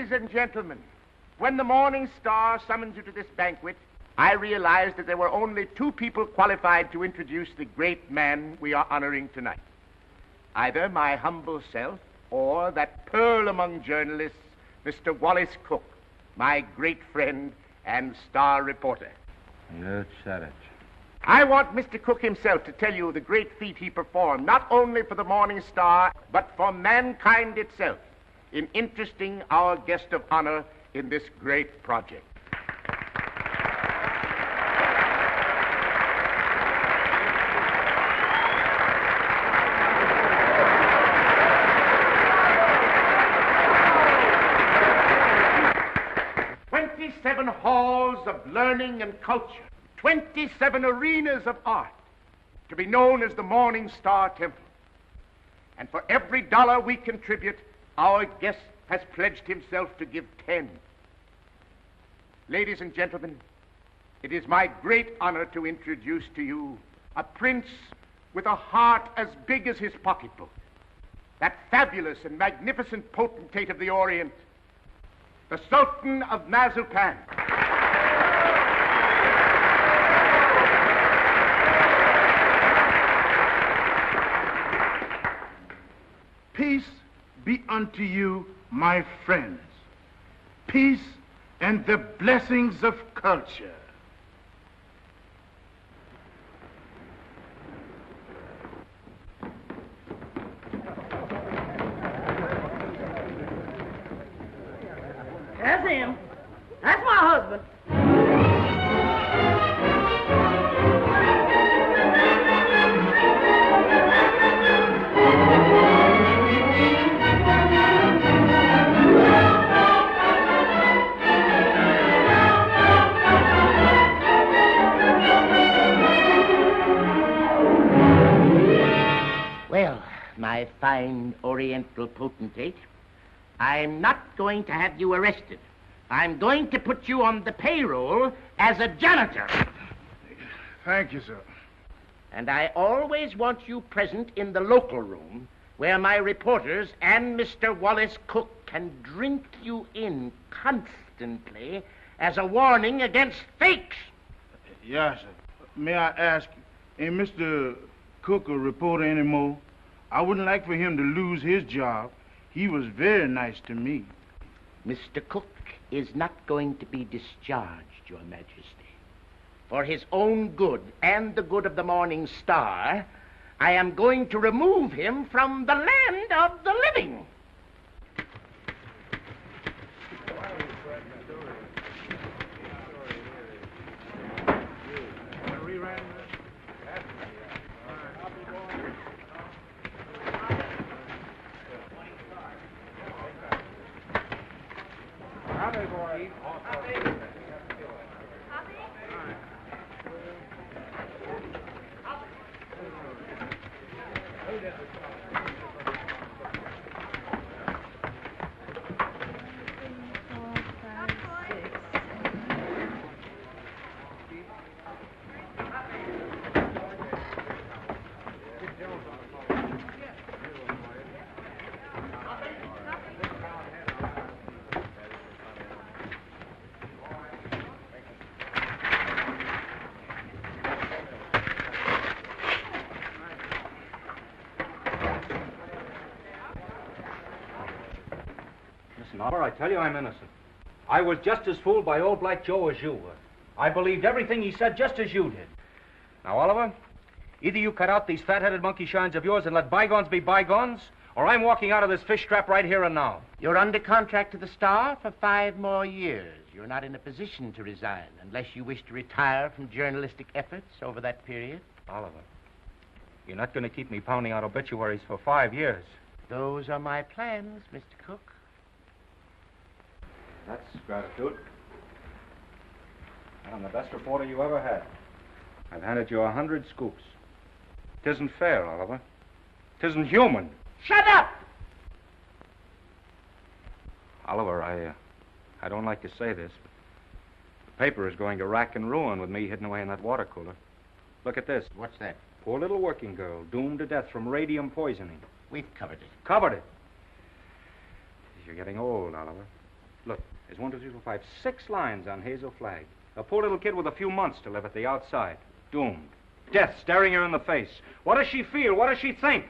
Ladies and gentlemen, when the Morning Star summoned you to this banquet, I realized that there were only two people qualified to introduce the great man we are honoring tonight. Either my humble self or that pearl among journalists, Mr. Wallace Cook, my great friend and star reporter. You said it. I want Mr. Cook himself to tell you the great feat he performed, not only for the Morning Star, but for mankind itself, in interesting our guest of honor in this great project. "27 halls of learning and culture, 27 arenas of art, to be known as the Morning Star Temple. And for every dollar we contribute, our guest has pledged himself to give 10. Ladies and gentlemen, it is my great honor to introduce to you a prince with a heart as big as his pocketbook, that fabulous and magnificent potentate of the Orient, the Sultan of Mazupan. Peace be unto you, my friends. Peace and the blessings of culture. That's him. That's my husband. Well, my fine Oriental potentate, I'm not going to have you arrested. I'm going to put you on the payroll as a janitor. Thank you, sir. And I always want you present in the local room where my reporters and Mr. Wallace Cook can drink you in constantly as a warning against fakes. Yes, sir. May I ask, ain't Mr. Cook a reporter anymore? I wouldn't like for him to lose his job. He was very nice to me. Mr. Cook is not going to be discharged, Your Majesty. For his own good and the good of the Morning Star, I am going to remove him from the land of the living. Oliver, I tell you I'm innocent. I was just as fooled by old Black Joe as you were. I believed everything he said just as you did. Now, Oliver, either you cut out these fat-headed monkey shines of yours and let bygones be bygones, or I'm walking out of this fish trap right here and now. You're under contract to the Star for 5 more years. You're not in a position to resign unless you wish to retire from journalistic efforts over that period. Oliver, you're not going to keep me pounding out obituaries for 5 years. Those are my plans, Mr. Cook. That's gratitude. I'm the best reporter you ever had. I've handed you 100 scoops. Tisn't fair, Oliver. Tisn't human. Shut up! Oliver, I don't like to say this, but the paper is going to rack and ruin with me hidden away in that water cooler. Look at this. What's that? Poor little working girl, doomed to death from radium poisoning. We've covered it. Covered it. You're getting old, Oliver. Look, there's 1, 2, 3, 4, 5, 6 lines on Hazel Flagg. A poor little kid with a few months to live at the outside. Doomed. Death staring her in the face. What does she feel? What does she think?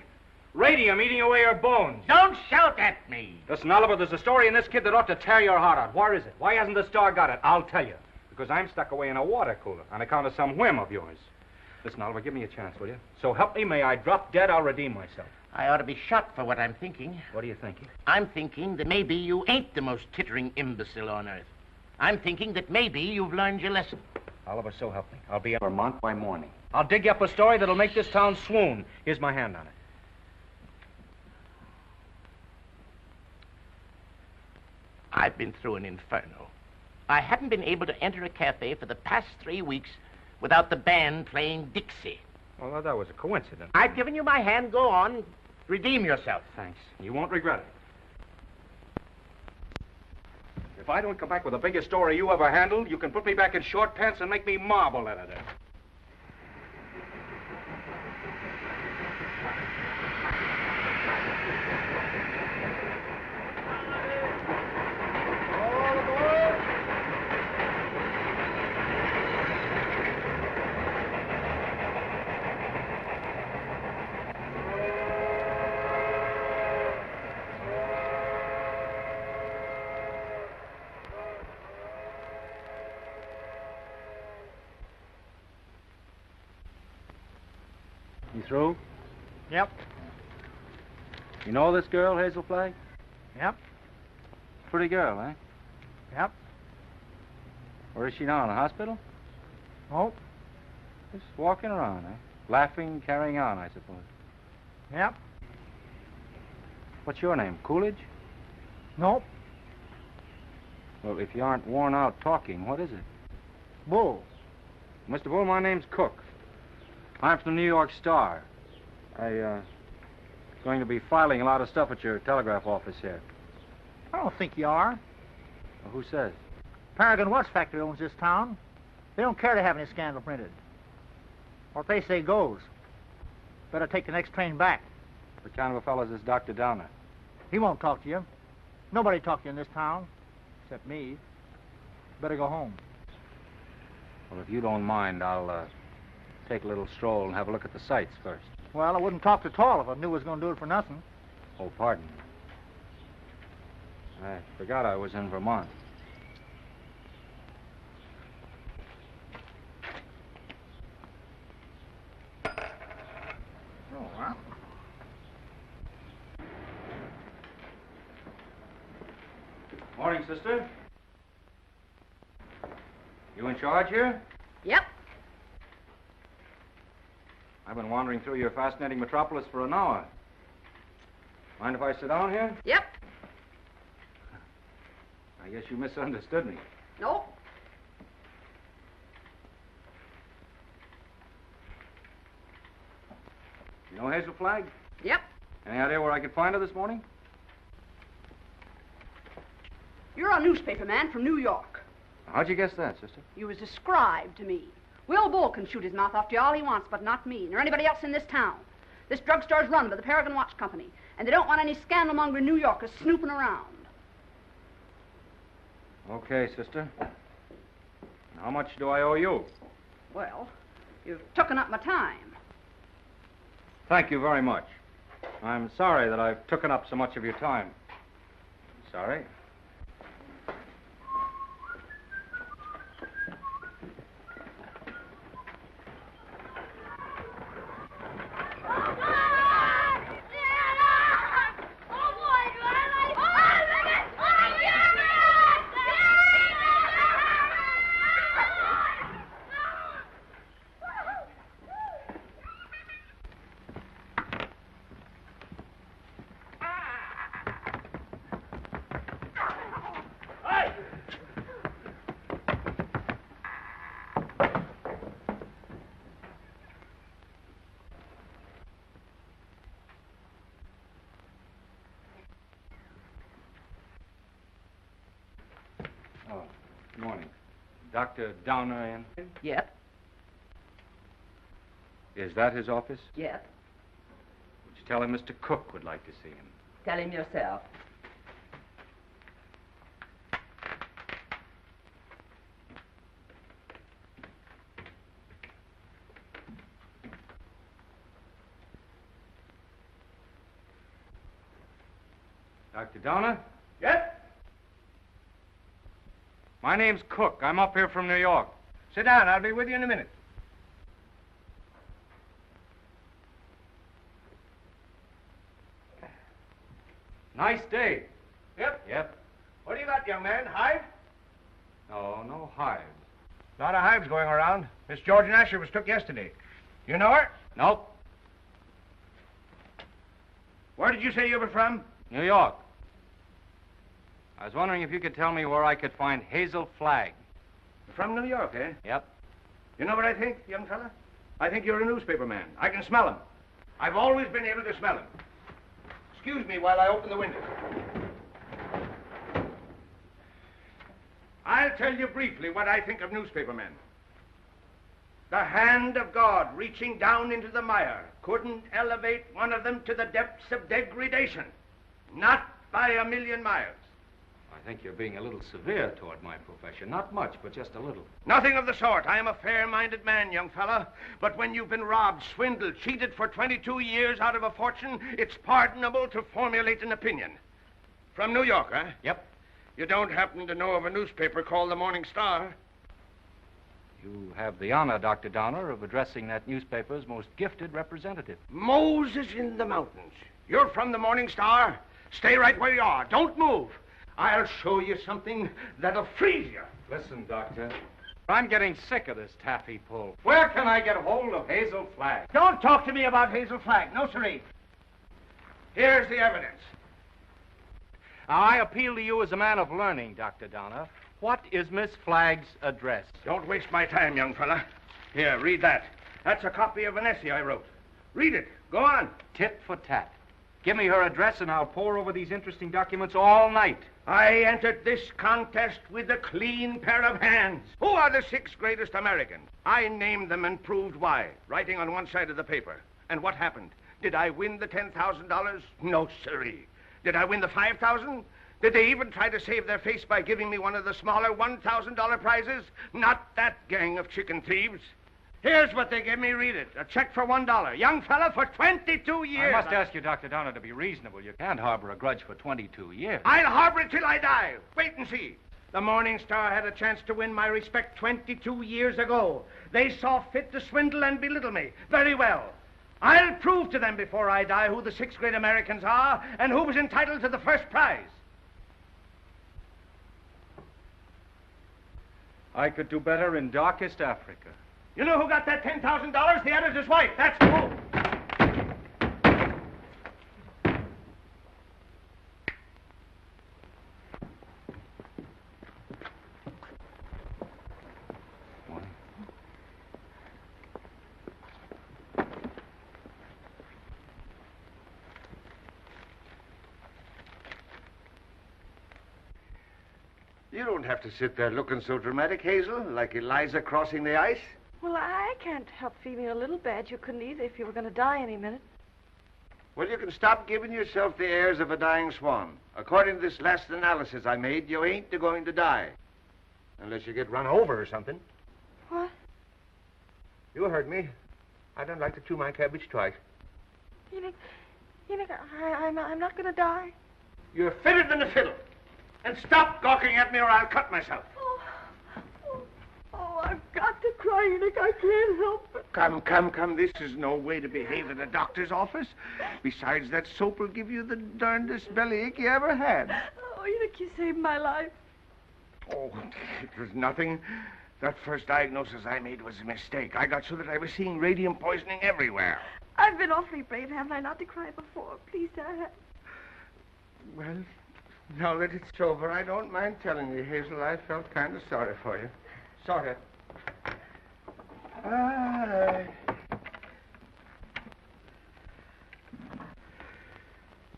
Radium eating away her bones. Don't shout at me. Listen, Oliver, there's a story in this kid that ought to tear your heart out. Where is it? Why hasn't the Star got it? I'll tell you. Because I'm stuck away in a water cooler on account of some whim of yours. Listen, Oliver, give me a chance, will you? So help me, may I drop dead, I'll redeem myself. I ought to be shot for what I'm thinking. What are you thinking? I'm thinking that maybe you ain't the most tittering imbecile on earth. I'm thinking that maybe you've learned your lesson. Oliver, so help me. I'll be in Vermont by morning. I'll dig you up a story that'll make this town swoon. Here's my hand on it. I've been through an inferno. I haven't been able to enter a cafe for the past 3 weeks without the band playing Dixie. Well, that was a coincidence. I've given you my hand. Go on. Redeem yourself. Thanks. You won't regret it. If I don't come back with the biggest story you ever handled, you can put me back in short pants and make me marble editor. You through? Yep. You know this girl, Hazel Flagg? Yep. Pretty girl, eh? Yep. Where is she now, in the hospital? Nope. Just walking around, eh? Laughing, carrying on, I suppose. Yep. What's your name, Coolidge? Nope. Well, if you aren't worn out talking, what is it? Bull. Mr. Bull, my name's Cook. I'm from the New York Star. Going to be filing a lot of stuff at your telegraph office here. I don't think you are. Well, who says? Paragon Watch Factory owns this town. They don't care to have any scandal printed. What they say goes. Better take the next train back. What kind of a fellow is this Dr. Downer? He won't talk to you. Nobody talk to you in this town, except me. Better go home. Well, if you don't mind, I'll take a little stroll and have a look at the sights first. Well, I wouldn't talk at all if I knew I was going to do it for nothing. Oh, pardon. I forgot I was in Vermont. Oh, well. Morning, sister. You in charge here? Yep. I've been wandering through your fascinating metropolis for an hour. Mind if I sit down here? Yep. I guess you misunderstood me. Nope. You know Hazel Flagg? Yep. Any idea where I could find her this morning? You're a newspaper man from New York. How'd you guess that, sister? You was described to me. Will Bull can shoot his mouth off to you all he wants, but not me, nor anybody else in this town. This drugstore's run by the Paragon Watch Company, and they don't want any scandal-mongering New Yorkers snooping around. Okay, sister. How much do I owe you? Well, you've taken up my time. Thank you very much. I'm sorry that I've taken up so much of your time. Sorry. Oh, good morning. Dr. Downer in? Yep. Is that his office? Yep. Would you tell him Mr. Cook would like to see him? Tell him yourself. Dr. Donner? Yes? My name's Cook. I'm up here from New York. Sit down. I'll be with you in a minute. Nice day. Yep. Yep. What do you got, young man? Hive? No hives. A lot of hives going around. Miss George Asher was took yesterday. You know her? Nope. Where did you say you were from? New York. I was wondering if you could tell me where I could find Hazel Flagg. From New York, eh? Yep. You know what I think, young fella? I think you're a newspaper man. I can smell him. I've always been able to smell him. Excuse me while I open the window. I'll tell you briefly what I think of newspaper men. The hand of God reaching down into the mire couldn't elevate one of them to the depths of degradation. Not by a million miles. I think you're being a little severe toward my profession. Not much, but just a little. Nothing of the sort. I am a fair-minded man, young fella. But when you've been robbed, swindled, cheated for 22 years out of a fortune, it's pardonable to formulate an opinion. From New York, huh? Yep. You don't happen to know of a newspaper called the Morning Star? You have the honor, Dr. Donner, of addressing that newspaper's most gifted representative. Moses in the mountains. You're from the Morning Star? Stay right where you are. Don't move. I'll show you something that'll freeze you. Listen, Doctor. I'm getting sick of this taffy pull. Where can I get hold of Hazel Flagg? Don't talk to me about Hazel Flagg. No, sirree. Here's the evidence. Now, I appeal to you as a man of learning, Dr. Donner. What is Miss Flagg's address? Don't waste my time, young fella. Here, read that. That's a copy of an essay I wrote. Read it. Go on. Tit for tat. Give me her address and I'll pore over these interesting documents all night. I entered this contest with a clean pair of hands. Who are the 6 greatest Americans? I named them and proved why, writing on one side of the paper. And what happened? Did I win the $10,000? No, sirree. Did I win the $5,000? Did they even try to save their face by giving me one of the smaller $1,000 prizes? Not that gang of chicken thieves. Here's what they gave me. Read it. A check for $1. Young fella, for 22 years. I must ask you, Dr. Donner, to be reasonable. You can't harbor a grudge for 22 years. I'll harbor it till I die. Wait and see. The Morning Star had a chance to win my respect 22 years ago. They saw fit to swindle and belittle me. Very well. I'll prove to them before I die who the 6 great Americans are and who was entitled to the first prize. I could do better in darkest Africa. You know who got that $10,000? The editor's wife. That's who. You don't have to sit there looking so dramatic, Hazel, like Eliza crossing the ice. Well, I can't help feeling a little bad. You couldn't either if you were going to die any minute. Well, you can stop giving yourself the airs of a dying swan. According to this last analysis I made, you ain't going to die. Unless you get run over or something. What? You heard me. I don't like to chew my cabbage twice. You think I'm not going to die? You're fitter than a fiddle. And stop gawking at me or I'll cut myself. Oh, I've got to cry, Enoch. I can't help it. Come. This is no way to behave in a doctor's office. Besides, that soap will give you the darndest bellyache you ever had. Oh, Enoch, you saved my life. Oh, it was nothing. That first diagnosis I made was a mistake. I got so that I was seeing radium poisoning everywhere. I've been awfully brave, haven't I, not to cry before? Please, Dad. Well, now that it's over, I don't mind telling you, Hazel, I felt kind of sorry for you. Sort of.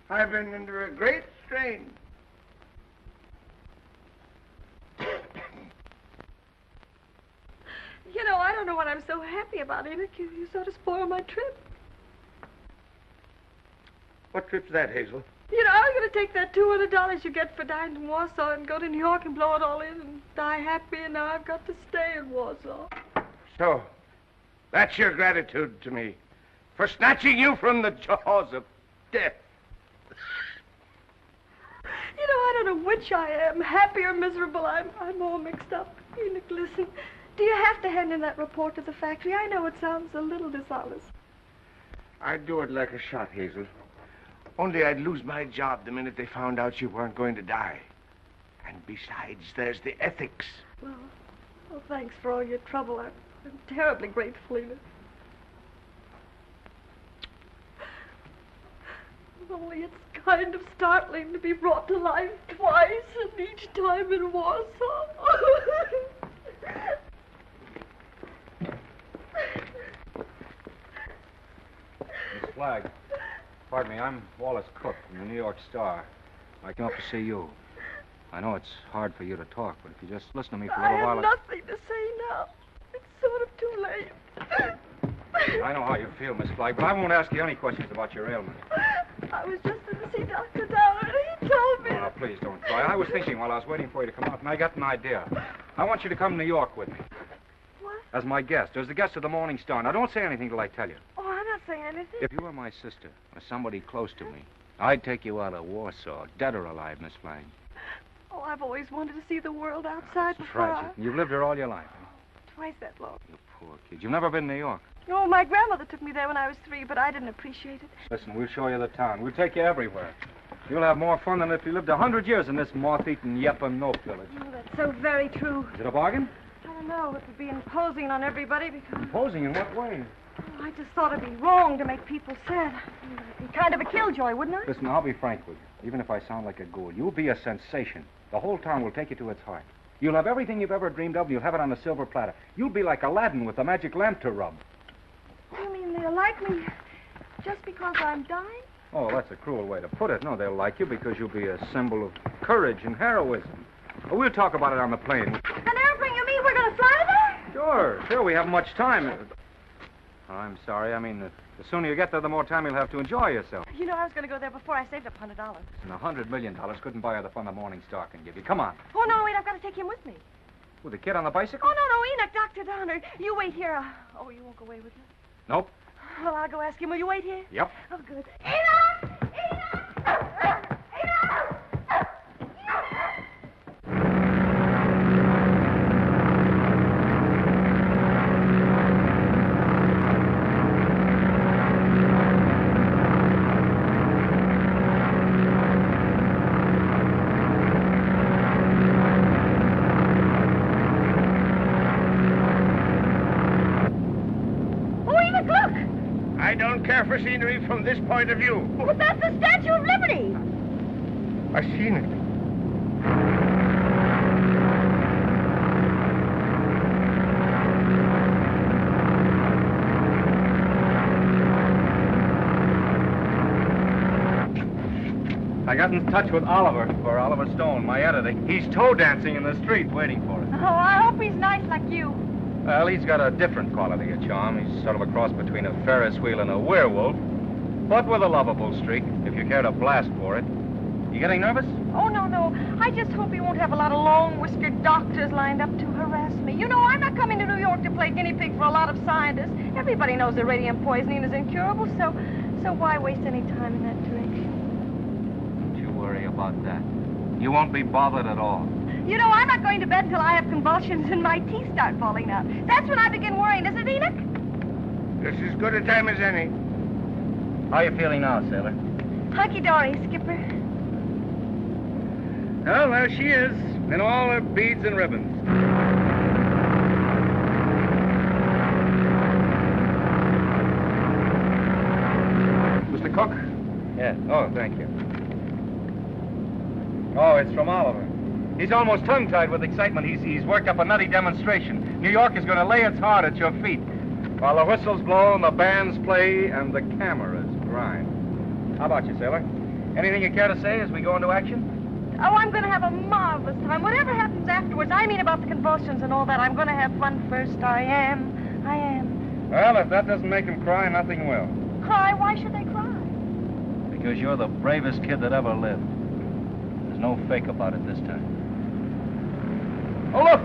I've been under a great strain. You know, I don't know what I'm so happy about, Enoch. You sort of spoiled my trip. What trip's that, Hazel? You know, I was going to take that $200 you get for dying in Warsaw and go to New York and blow it all in and die happy, and now I've got to stay in Warsaw. So, that's your gratitude to me for snatching you from the jaws of death. You know, I don't know which I am, happy or miserable. I'm all mixed up. Enoch, listen. Do you have to hand in that report to the factory? I know it sounds a little dishonest. I'd do it like a shot, Hazel. Only I'd lose my job the minute they found out you weren't going to die. And besides, there's the ethics. Well, thanks for all your trouble. I'm terribly grateful, Enoch. Only it's kind of startling to be brought to life twice, and each time in Warsaw. Miss Flagg, pardon me, I'm Wallace Cook from the New York Star. I came up to see you. I know it's hard for you to talk, but if you just listen to me for a little I while... have nothing to say now. It's sort of too late. I know how you feel, Miss Flagg, but I won't ask you any questions about your ailment. I was just going to see Dr. Downer, and he told me... Oh, now, please don't cry. I was thinking while I was waiting for you to come out, and I got an idea. I want you to come to New York with me. What? As my guest, as the guest of the Morning Star. Now, don't say anything till I tell you. Oh, I'm not saying anything. If you were my sister, or somebody close to me, I'd take you out of Warsaw, dead or alive, Miss Flagg. Oh, I've always wanted to see the world outside It's before. tragic. You've lived here all your life. Huh? Twice that long. You poor kid. You've never been to New York. Oh, my grandmother took me there when I was 3, but I didn't appreciate it. Listen, we'll show you the town. We'll take you everywhere. You'll have more fun than if you lived 100 years in this moth-eaten Yep-and-Nope village. Oh, that's so very true. Is it a bargain? I don't know. It would be imposing on everybody because... Imposing in what way? Oh, I just thought it'd be wrong to make people sad. It'd be kind of a killjoy, wouldn't it? Listen, I'll be frank with you. Even if I sound like a ghoul, you'll be a sensation. The whole town will take you to its heart. You'll have everything you've ever dreamed of, and you'll have it on a silver platter. You'll be like Aladdin with a magic lamp to rub. You mean they'll like me just because I'm dying? Oh, that's a cruel way to put it. No, they'll like you because you'll be a symbol of courage and heroism. We'll talk about it on the plane. An airplane, you mean we're going to fly there? Sure, we haven't much time. Oh, I'm sorry. I mean, the sooner you get there, the more time you'll have to enjoy yourself. You know, I was going to go there before I saved up $100. And $100 million couldn't buy you the fun the Morning Star can give you. Come on. Oh, no, wait, I've got to take him with me. With the kid on the bicycle? Oh, no, Enoch, Dr. Downer. You wait here. Oh, you won't go away with me? Nope. Well, I'll go ask him. Will you wait here? Yep. Oh, good. Enoch! Enoch! Enoch! I don't care for scenery from this point of view. But that's the Statue of Liberty. I've seen it. I got in touch with Oliver Stone, my editor. He's toe dancing in the street waiting for us. Oh, I hope he's nice like you. Well, he's got a different quality of charm. He's sort of a cross between a Ferris wheel and a werewolf, but with a lovable streak, if you care to blast for it. You getting nervous? Oh, no. I just hope he won't have a lot of long-whiskered doctors lined up to harass me. You know, I'm not coming to New York to play guinea pig for a lot of scientists. Everybody knows that radium poisoning is incurable, so why waste any time in that direction? Don't you worry about that. You won't be bothered at all. You know, I'm not going to bed until I have convulsions and my teeth start falling out. That's when I begin worrying, isn't it, Enoch? Just as good a time as any. How are you feeling now, sailor? Hunky-dory, Skipper. Well, there she is, in all her beads and ribbons. Mr. Cook? Yes. Oh, thank you. Oh, it's from Oliver. He's almost tongue-tied with excitement. He's worked up a nutty demonstration. New York is going to lay its heart at your feet while the whistles blow and the bands play and the cameras grind. How about you, sailor? Anything you care to say as we go into action? Oh, I'm going to have a marvelous time. Whatever happens afterwards, I mean about the convulsions and all that, I'm going to have fun first. I am. Well, if that doesn't make them cry, nothing will. Cry? Why should they cry? Because you're the bravest kid that ever lived. There's no fake about it this time. Oh, look!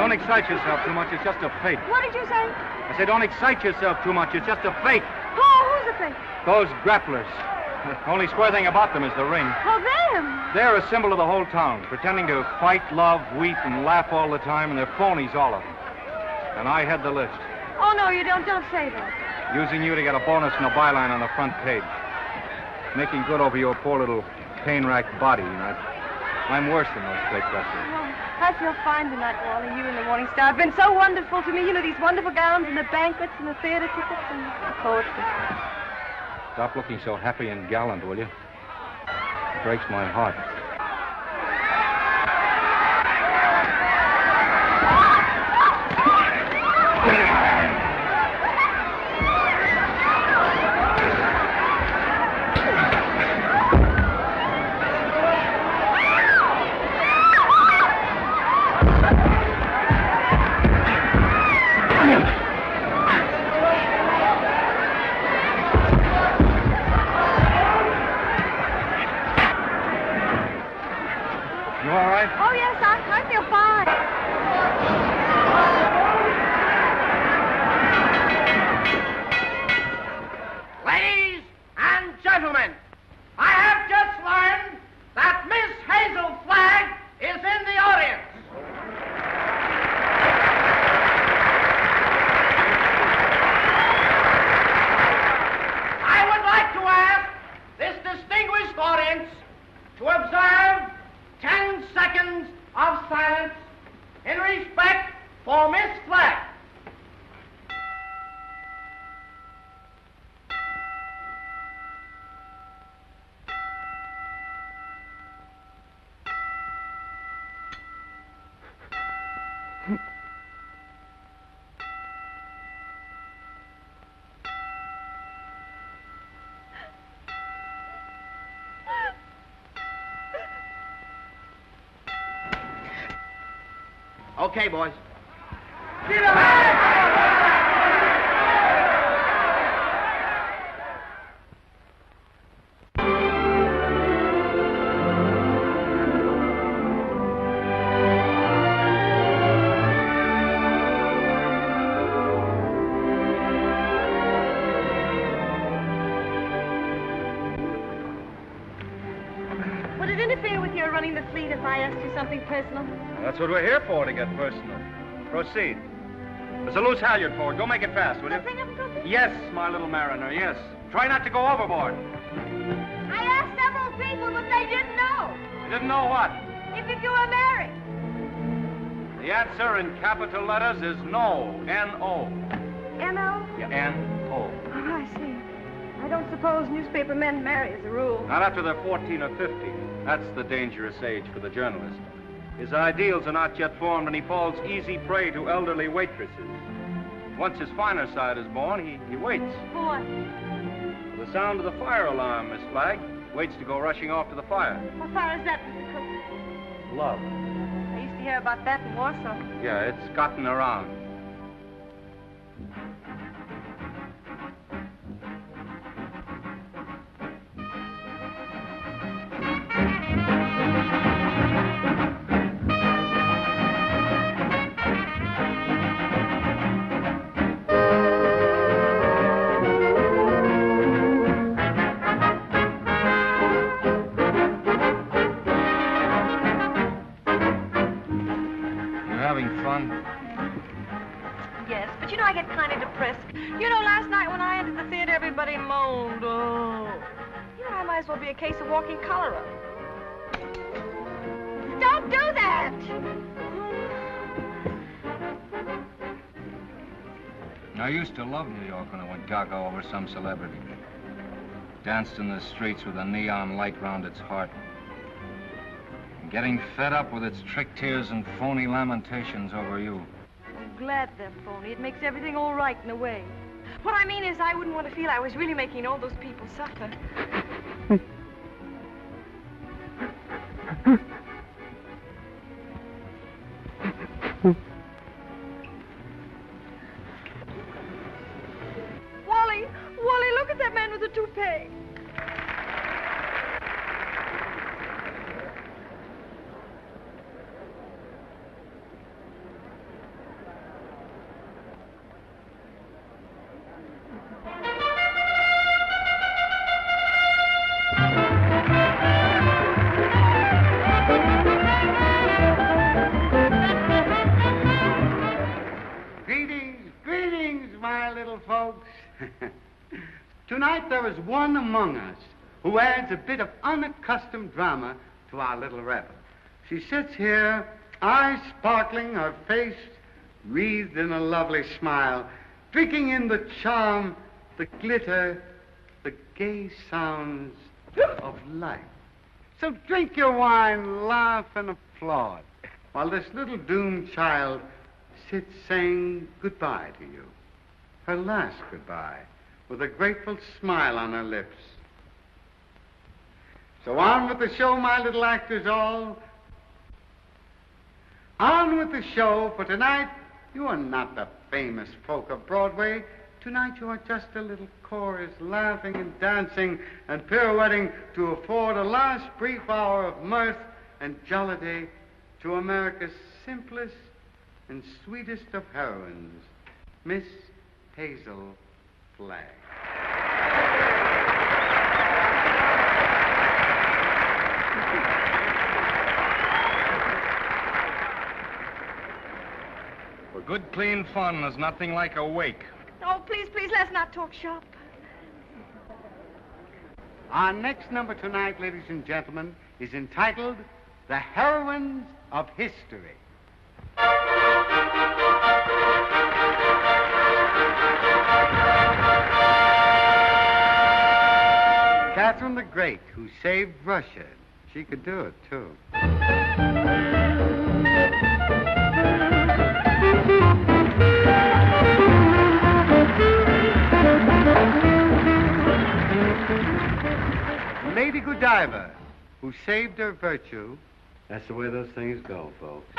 Don't excite yourself too much. It's just a fake. What did you say? I said, don't excite yourself too much. It's just a fake. Oh, who's the fake? Those grapplers. Only square thing about them is the ring. Oh, them. They're a symbol of the whole town, pretending to fight, love, weep, and laugh all the time, and they're phonies, all of them. And I head the list. Oh, no, you don't. Don't say that. Using you to get a bonus and a byline on the front page. Making good over your poor little pain-racked body, you know. I'm worse than those fake wrestlers. Oh, I feel fine tonight, Wally. You and the Morning Star have been so wonderful to me. You know, these wonderful gowns and the banquets and the theater tickets and the poetry. Stop looking so happy and gallant, will you? It breaks my heart. You all right? Oh, yes, I feel fine. Ladies and gentlemen, I have just learned that Miss Hazel Flagg is in the audience. I would like to ask this distinguished audience to observe 10 seconds of silence in respect for Miss Flagg. Okay, boys. Would it interfere with your running the fleet if I asked you something personal? That's what we're here for, to get personal. Proceed. There's a loose halyard forward. Go make it fast, will you? Nothing of cooking? Yes, my little mariner, yes. Try not to go overboard. I asked several people, but they didn't know. You didn't know what? If you were married. The answer in capital letters is no. N-O. N-O? Yeah, N-O. Oh, I see. I don't suppose newspaper men marry as a rule. Not after they're 14 or 15. That's the dangerous age for the journalist. His ideals are not yet formed, and he falls easy prey to elderly waitresses. Once his finer side is born, he waits. For what? For the sound of the fire alarm, Miss Flagg. Waits to go rushing off to the fire. What fire is that, Mr. Cook? Love. I used to hear about that in Warsaw. Yeah, it's gotten around. Yes, but you know I get kind of depressed. You know, last night when I entered the theater, everybody moaned. Oh. You know, I might as well be a case of walking cholera. Don't do that! I used to love New York when I went gaga over some celebrity. Danced in the streets with a neon light round its heart. Getting fed up with its trick tears and phony lamentations over you. I'm glad they're phony. It makes everything all right in a way. What I mean is I wouldn't want to feel I was really making all those people suffer. Wally, look at that man with the toupee. Tonight there is one among us who adds a bit of unaccustomed drama to our little revel. She sits here, eyes sparkling, her face wreathed in a lovely smile, drinking in the charm, the glitter, the gay sounds of life. So drink your wine, laugh, and applaud, while this little doomed child sits saying goodbye to you. Her last goodbye, with a grateful smile on her lips. So on with the show, my little actors all. On with the show, for tonight you are not the famous folk of Broadway. Tonight you are just a little chorus, laughing and dancing and pirouetting to afford a last brief hour of mirth and jollity to America's simplest and sweetest of heroines, Miss Hazel Flagg. For good, clean fun, there's nothing like a wake. Oh, please, please, let's not talk shop. Our next number tonight, ladies and gentlemen, is entitled The Heroines of History. Catherine the Great, who saved Russia. She could do it, too. Lady Godiva, who saved her virtue. That's the way those things go, folks.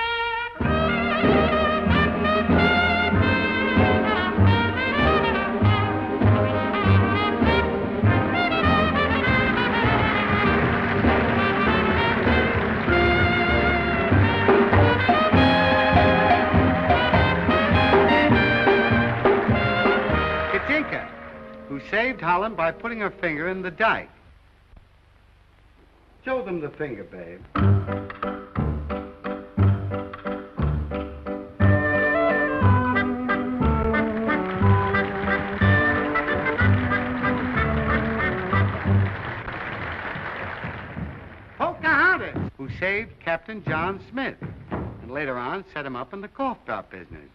Katinka, who saved Holland by putting her finger in the dike. Show them the finger, babe. Pocahontas, who saved Captain John Smith, and later on set him up in the cough drop business.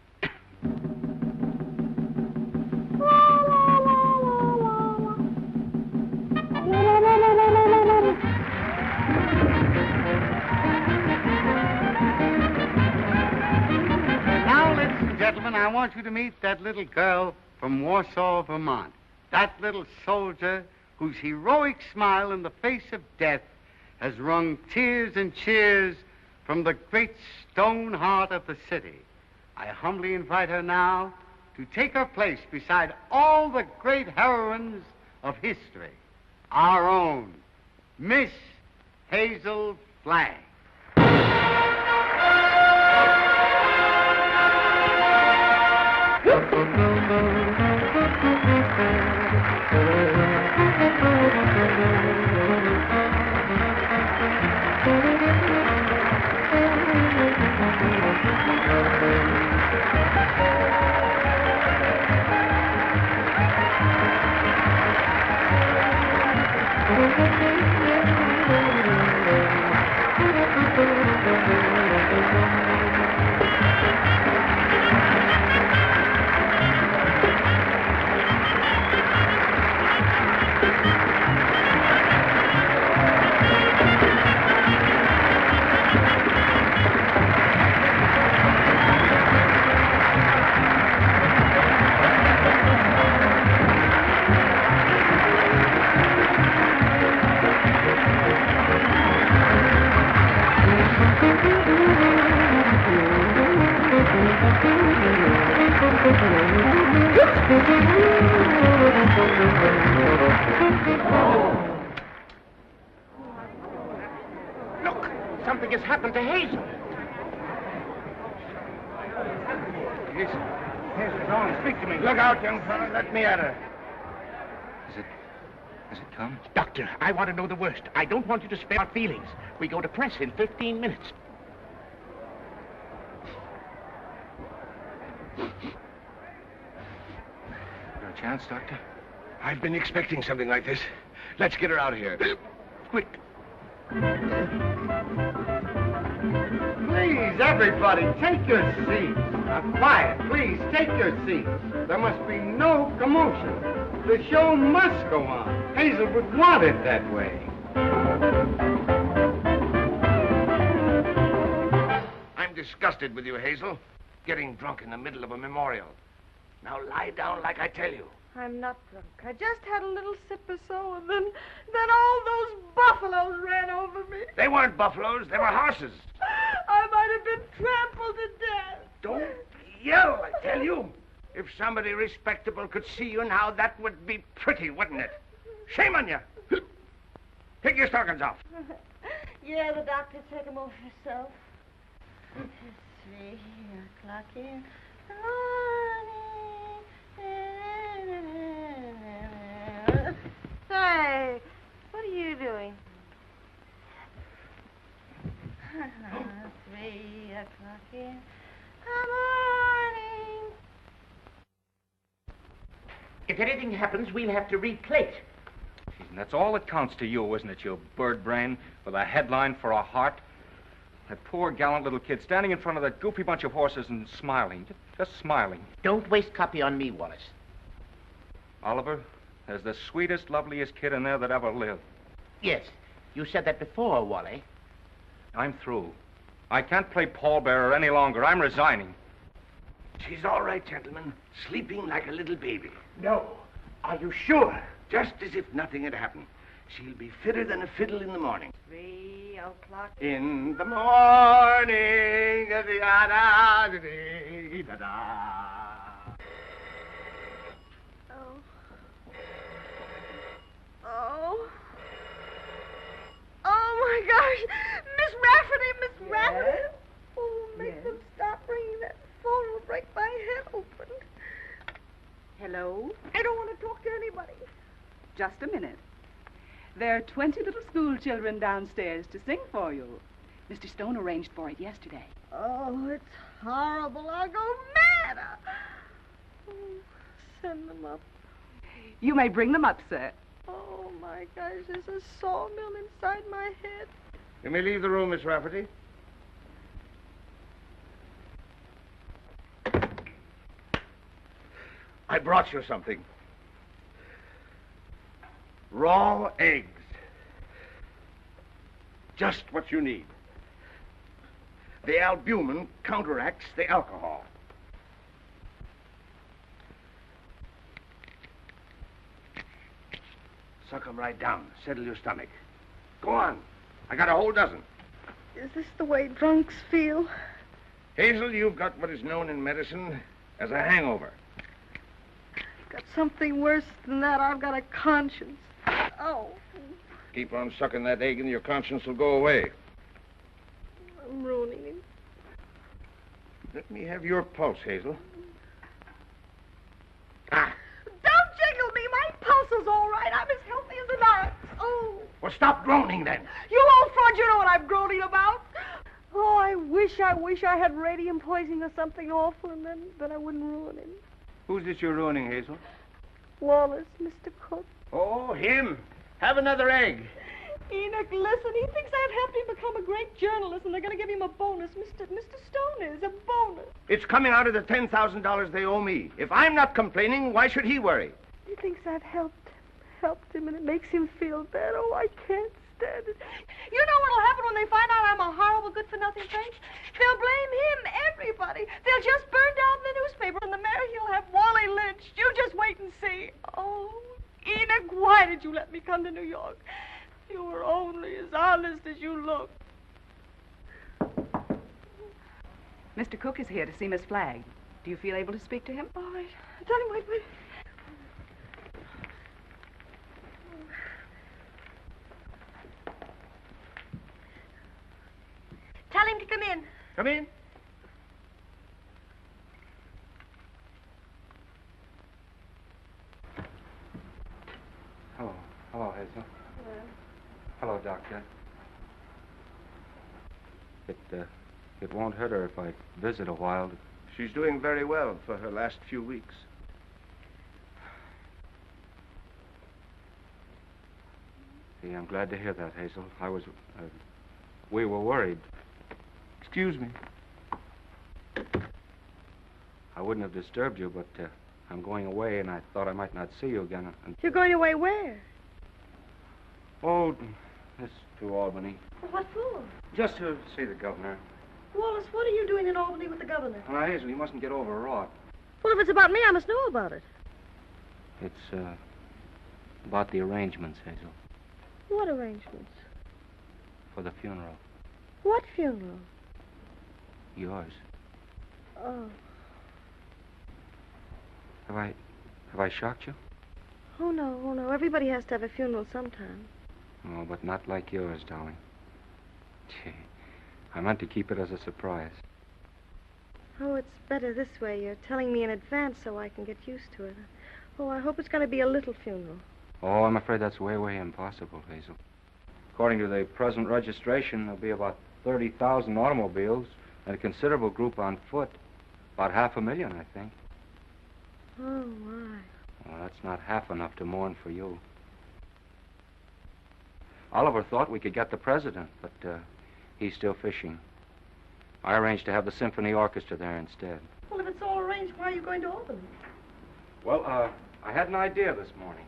Gentlemen, I want you to meet that little girl from Warsaw, Vermont. That little soldier whose heroic smile in the face of death has wrung tears and cheers from the great stone heart of the city. I humbly invite her now to take her place beside all the great heroines of history. Our own Miss Hazel Flagg. Look, something has happened to Hazel. Hazel, John, speak to me. Look out, young fella. Let me at her. Has it come? Doctor, I want to know the worst. I don't want you to spare our feelings. We go to press in 15 minutes. We're gonna chance, Doctor? I've been expecting something like this. Let's get her out of here. Quick. Please, everybody, take your seats. Now, quiet, please, take your seats. There must be no commotion. The show must go on. Hazel would want it that way. I'm disgusted with you, Hazel. Getting drunk in the middle of a memorial. Now lie down like I tell you. I'm not drunk. I just had a little sip or so, and then all those buffaloes ran over me. They weren't buffaloes, they were horses. I might have been trampled to death. Don't yell, I tell you. If somebody respectable could see you now, that would be pretty, wouldn't it? Shame on you. Take your stockings off. Yeah, the doctor took them off herself. 3 o'clock in the morning. Hey, what are you doing? 3 o'clock in the morning. If anything happens, we'll have to replate. And that's all that counts to you, isn't it, you bird brain, with a headline for a heart? That poor, gallant little kid standing in front of that goofy bunch of horses and smiling, just smiling. Don't waste copy on me, Wallace. Oliver, there's the sweetest, loveliest kid in there that ever lived. Yes, you said that before, Wally. I'm through. I can't play pallbearer any longer. I'm resigning. She's all right, gentlemen. Sleeping like a little baby. No. Are you sure? Just as if nothing had happened. She'll be fitter than a fiddle in the morning. 3 o'clock. In the morning. Oh, my gosh. Miss Rafferty. Oh, make them stop ringing that phone. Will break my head open. Hello? I don't want to talk to anybody. Just a minute. There are 20 little school children downstairs to sing for you. Mr. Stone arranged for it yesterday. Oh, it's horrible. I'll go mad. Oh, send them up. You may bring them up, sir. Oh, my gosh, there's a sawmill inside my head. You may leave the room, Miss Rafferty. I brought you something. Raw eggs. Just what you need. The albumin counteracts the alcohol. Suck 'em right down. Settle your stomach. Go on. I got a whole dozen. Is this the way drunks feel? Hazel, you've got what is known in medicine as a hangover. I've got something worse than that. I've got a conscience. Oh. Keep on sucking that egg and your conscience will go away. I'm ruining him. Let me have your pulse, Hazel. Don't jiggle me. My pulse is all right. I'm as healthy as an ox. Oh. Well, stop groaning then. You old fraud, you know what I'm groaning about. Oh, I wish I had radium poisoning or something awful, and then I wouldn't ruin him. Who's this you're ruining, Hazel? Wallace, Mr. Cook. Oh, him. Have another egg. Enoch, listen, he thinks I've helped him become a great journalist, and they're going to give him a bonus. Mr. Stone is a bonus. It's coming out of the $10,000 they owe me. If I'm not complaining, why should he worry? He thinks I've helped him, and it makes him feel bad. Oh, I can't stand it. You know what'll happen when they find out I'm a horrible, good-for-nothing thing? They'll blame him, everybody. They'll just burn down the newspaper, and the mayor, he'll have Wally lynched. You just wait and see. Oh, Enoch, why did you let me come to New York? You were only as honest as you look. Mr. Cook is here to see Miss Flagg. Do you feel able to speak to him? All right. Tell him, wait. Tell him to come in. Come in. Hello, Hazel. Hello, Doctor. It won't hurt her if I visit a while. She's doing very well for her last few weeks. See, I'm glad to hear that, Hazel. We were worried. Excuse me. I wouldn't have disturbed you, but I'm going away, and I thought I might not see you again. You're going away where? Oh, this to Albany. What for? Just to see the governor. Wallace, what are you doing in Albany with the governor? Now, Hazel, you mustn't get overwrought. Well, if it's about me, I must know about it. It's about the arrangements, Hazel, What arrangements? for the funeral. What funeral? Yours. Oh. Have I shocked you? Oh, no. Everybody has to have a funeral sometime. Oh, but not like yours, darling. Gee, I meant to keep it as a surprise. Oh, it's better this way. You're telling me in advance so I can get used to it. Oh, I hope it's going to be a little funeral. Oh, I'm afraid that's way impossible, Hazel. According to the present registration, there'll be about 30,000 automobiles and a considerable group on foot. About 500,000, I think. Oh, my. Well, that's not half enough to mourn for you. Oliver thought we could get the president, but he's still fishing. I arranged to have the symphony orchestra there instead. Well, if it's all arranged, why are you going to Albany? Well, I had an idea this morning.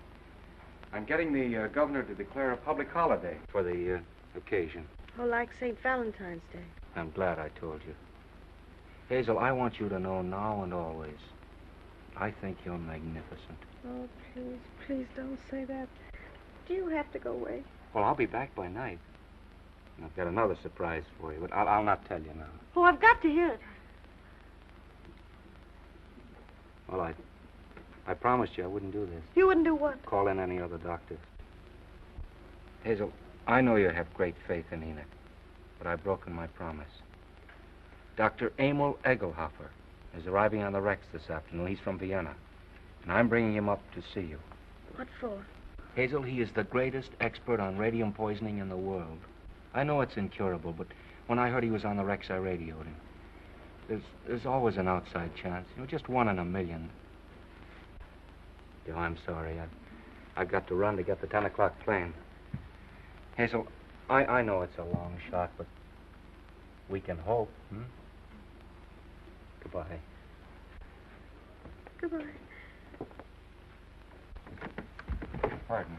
I'm getting the governor to declare a public holiday for the occasion. Oh, like St. Valentine's Day. I'm glad I told you. Hazel, I want you to know now and always, I think you're magnificent. Oh, please don't say that. Do you have to go away? Well, I'll be back by night. And I've got another surprise for you, but I'll not tell you now. Oh, I've got to hear it. Well, I promised you I wouldn't do this. You wouldn't do what? Call in any other doctors. Hazel, I know you have great faith in Enoch, but I've broken my promise. Dr. Emil Egelhofer is arriving on the Rex this afternoon. He's from Vienna, and I'm bringing him up to see you. What for? Hazel, he is the greatest expert on radium poisoning in the world. I know it's incurable, but when I heard he was on the Rex, I radioed him. There's always an outside chance, just 1 in a million. Oh, I'm sorry. I've got to run to get the 10 o'clock plane. Hazel, I know it's a long shot, but we can hope. Goodbye. Goodbye. Pardon me.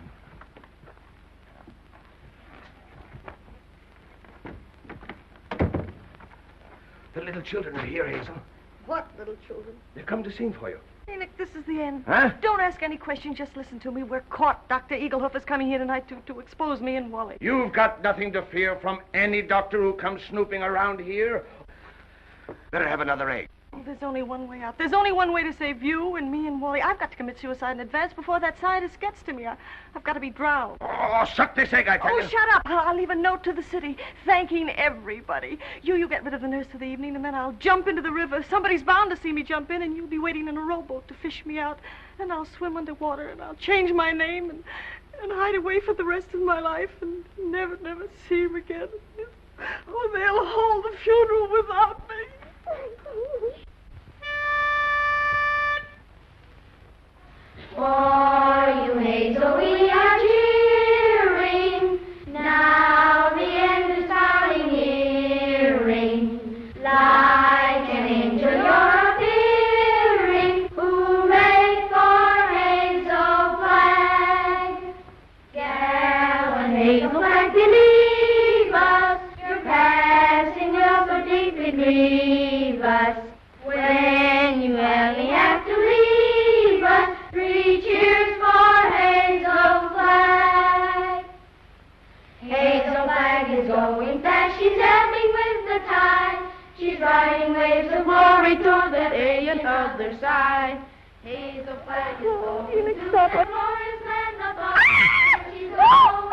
The little children are here, Hazel. What little children? They've come to sing for you. Enoch, this is the end. Huh? Don't ask any questions. Just listen to me. We're caught. Dr. Egelhofer's coming here tonight to expose me and Wally. You've got nothing to fear from any doctor who comes snooping around here. Better have another egg. Oh, there's only one way out. There's only one way to save you and me and Wally. I've got to commit suicide in advance before that scientist gets to me. I've got to be drowned. Oh, suck this egg, I tell you. Oh, shut up. I'll leave a note to the city thanking everybody. You get rid of the nurse for the evening, and then I'll jump into the river. Somebody's bound to see me jump in, and you'll be waiting in a rowboat to fish me out. And I'll swim underwater, and I'll change my name and hide away for the rest of my life and never see him again. Oh, they'll hold the funeral without me. For you, Hazel, we are cheering. Now the end is darling nearing. Like an angel you're appearing. Hooray for Hazel Flag. Gallant Hazel Flag, believe us. Your passing will so deeply grieve us. When you only have to leave us, 3 cheers for Hazel Flag. Hazel Flag is going fast, she's ebbing with the tide. She's riding waves of glory toward that alien other side. Hazel Flag is going to that glorious land above. She's going.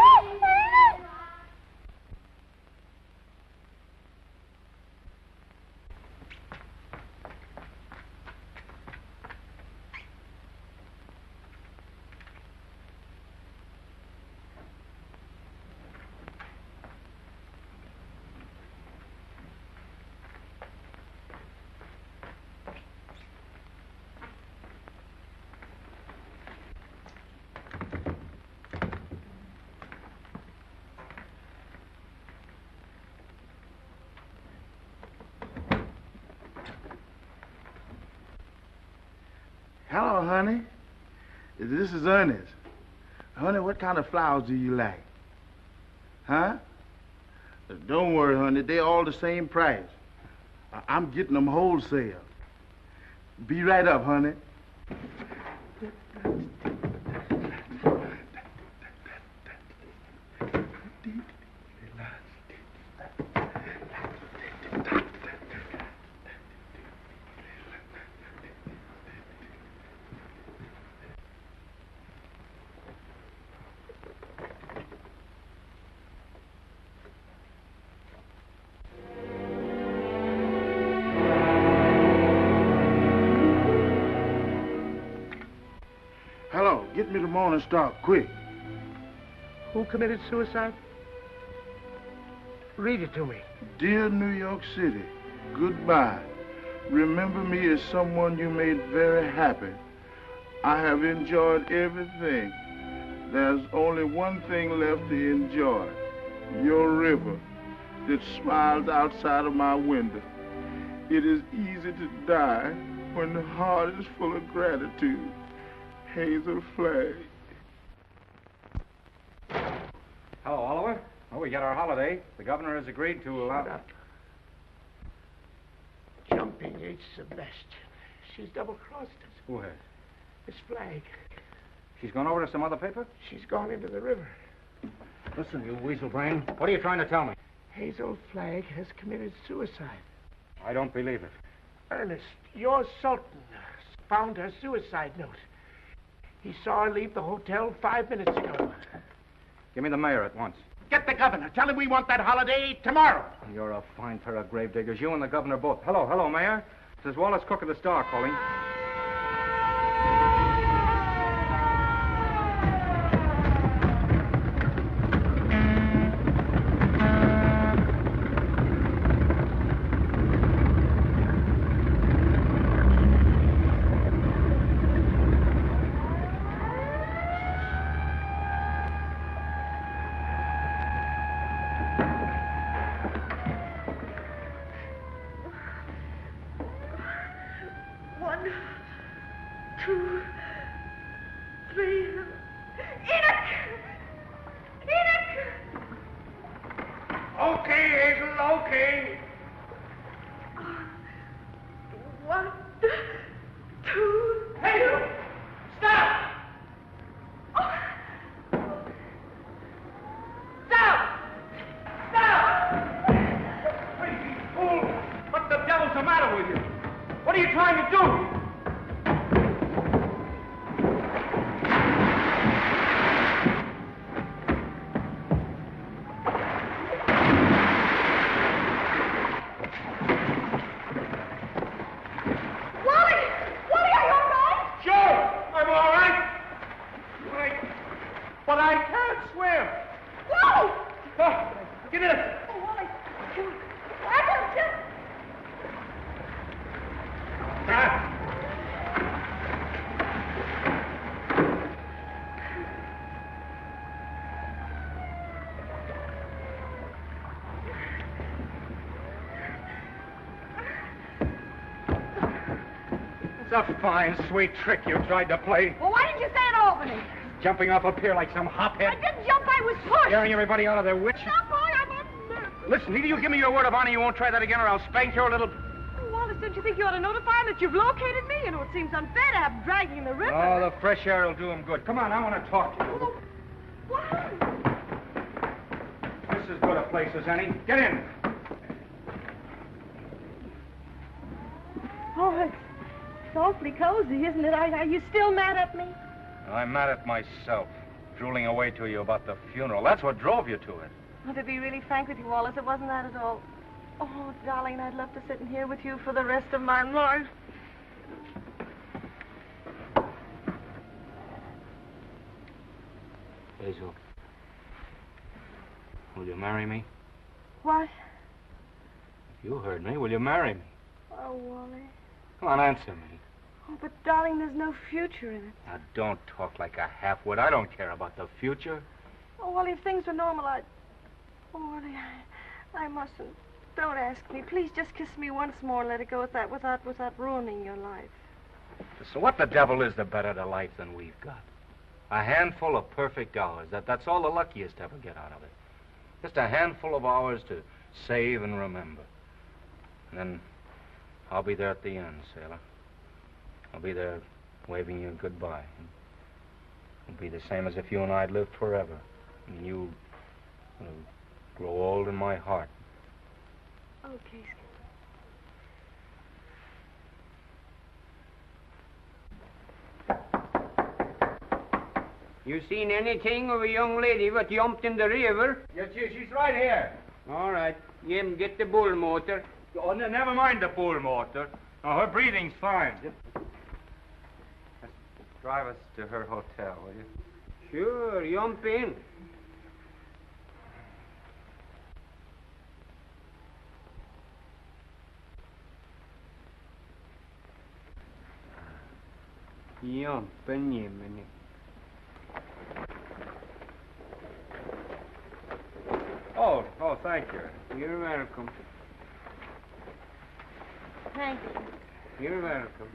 Hello, honey. This is Ernest. Honey, what kind of flowers do you like? Huh? Don't worry, honey. They're all the same price. I'm getting them wholesale. Be right up, honey. Hello, get me the Morning Star, quick. Who committed suicide? Read it to me. Dear New York City, goodbye. Remember me as someone you made very happy. I have enjoyed everything. There's only one thing left to enjoy. Your river that smiles outside of my window. It is easy to die when the heart is full of gratitude. Hazel Flag. Hello, Oliver. Well, we got our holiday. The governor has agreed to allow... Shut up. Jumping H. Sebastian. She's double-crossed us. Who has? Miss Flagg. She's gone over to some other paper? She's gone into the river. Listen, you weasel brain. What are you trying to tell me? Hazel Flagg has committed suicide. I don't believe it. Ernest, your Sultan found her suicide note. He saw her leave the hotel 5 minutes ago. Give me the mayor at once. Get the governor. Tell him we want that holiday tomorrow. You're a fine pair of gravediggers. You and the governor both. Hello, Mayor. This is Wallace Cook of the Star calling. It's a fine, sweet trick you tried to play. Well, why didn't you say it, Albany? Jumping off a pier like some hophead. I didn't jump, I was pushed. Scaring everybody out of their wits. Stop, boy, I'm unnerved. Listen, either you give me your word of honor you won't try that again, or I'll spank your little... Oh, Wallace, don't you think you ought to notify him that you've located me? You know, it seems unfair to have dragging in the river. Oh, the fresh air will do him good. Come on, I want to talk to you. Oh, what? This is good a place as any. Get in. Oh, it's awfully cozy, isn't it? Are you still mad at me? I'm mad at myself, drooling away to you about the funeral. That's what drove you to it. Oh, to be really frank with you, Wallace, it wasn't that at all. Oh, darling, I'd love to sit in here with you for the rest of my life. Hazel, will you marry me? What? You heard me. Will you marry me? Oh, Wally. Come on, answer me. Oh, but darling, there's no future in it. Now, don't talk like a half-wit. I don't care about the future. Oh, Wally, if things were normal, I'd... Oh, Wally, I mustn't. Don't ask me. Please just kiss me once more and let it go at that without ruining your life. So what the devil is the better to life than we've got? A handful of perfect hours. That's all the luckiest ever get out of it. Just a handful of hours to save and remember. And then I'll be there at the end, sailor. I'll be there waving you goodbye. It'll be the same as if you and I'd lived forever. And you will grow old in my heart. Okay, You seen anything of a young lady what jumped in the river? Yes, she's right here. All right. Jim, get the bull motor. Oh, never mind the bull motor. No, her breathing's fine. Just drive us to her hotel, will you? Sure, jump in. Jump in, Jiminy. Oh, thank you. You're welcome. Thank you. You're welcome.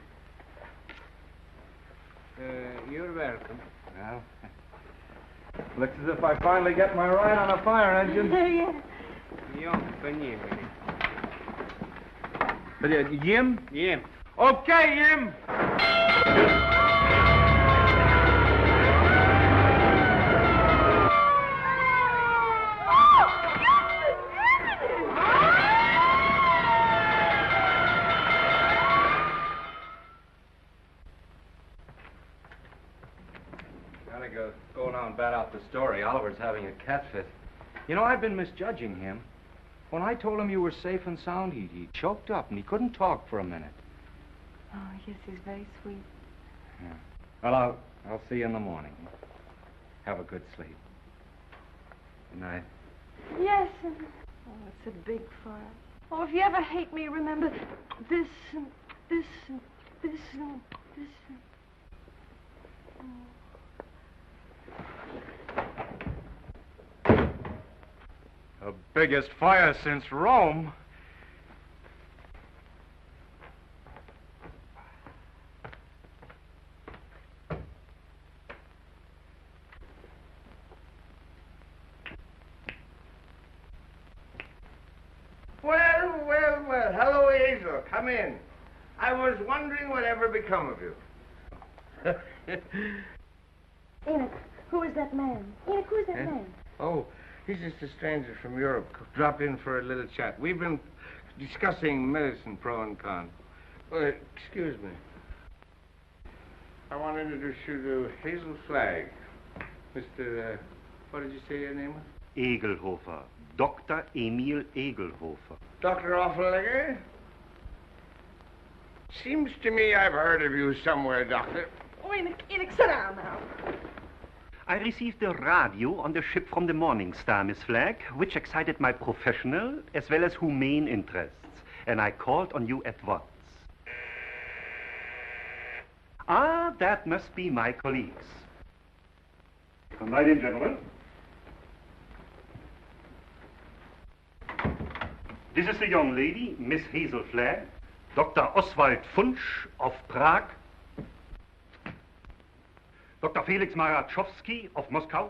You're welcome. Well, looks as if I finally get my ride on a fire engine. Jump in, Jiminy. Jim? Jim. Okay, Jim. Go now and bat out the story. Oliver's having a cat fit. You know, I've been misjudging him. When I told him you were safe and sound, he choked up and he couldn't talk for a minute. Oh, yes, he's very sweet. Yeah. Well, I'll see you in the morning. Have a good sleep. Good night. Yes. Oh, it's a big fire. Oh, if you ever hate me, remember this and this and this and this and... Oh. The biggest fire since Rome. Well. Hello, Hazel. Come in. I was wondering whatever become of you. Enoch, who is that man? Enoch, who is that man? Oh, he's just a stranger from Europe. Drop in for a little chat. We've been discussing medicine, pro and con. Excuse me. I want to introduce you to Hazel Flagg. Mr. What did you say your name was? Egelhofer. Dr. Emil Egelhofer. Dr. Offenlegger? Seems to me I've heard of you somewhere, Doctor. Oh, Enoch, sit down now. I received a radio on the ship from the Morning Star, Miss Flagg, which excited my professional as well as humane interests, and I called on you at once. Ah, that must be my colleagues. Come right in, gentlemen. This is the young lady, Miss Hazel Flagg, Dr. Oswald Funsch of Prague, Dr. Felix Marachowski of Moscow,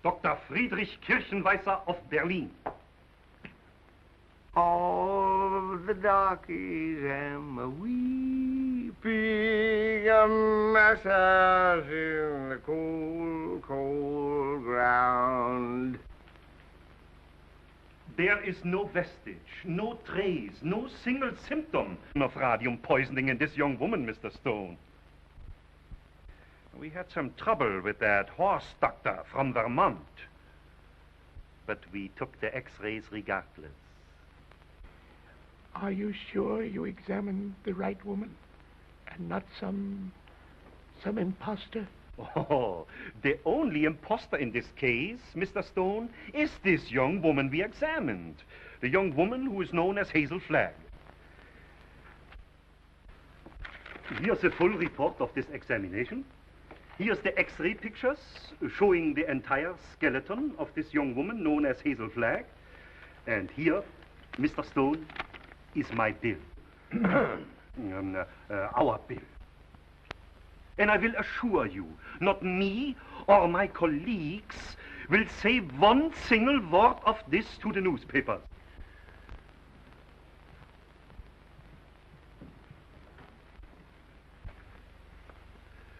Dr. Friedrich Kirchenweißer of Berlin. All the darkies am a-weeping, a massage in the cold, cold ground. There is no vestige, no trace, no single symptom of radium poisoning in this young woman, Mr. Stone. We had some trouble with that horse doctor from Vermont, but we took the x-rays regardless. Are you sure you examined the right woman and not some imposter? Oh, the only imposter in this case, Mr. Stone, is this young woman we examined. The young woman who is known as Hazel Flagg. Here's a full report of this examination. Here's the x-ray pictures showing the entire skeleton of this young woman known as Hazel Flagg. And here, Mr. Stone, is my bill. our bill. And I will assure you, not me or my colleagues will say one single word of this to the newspapers.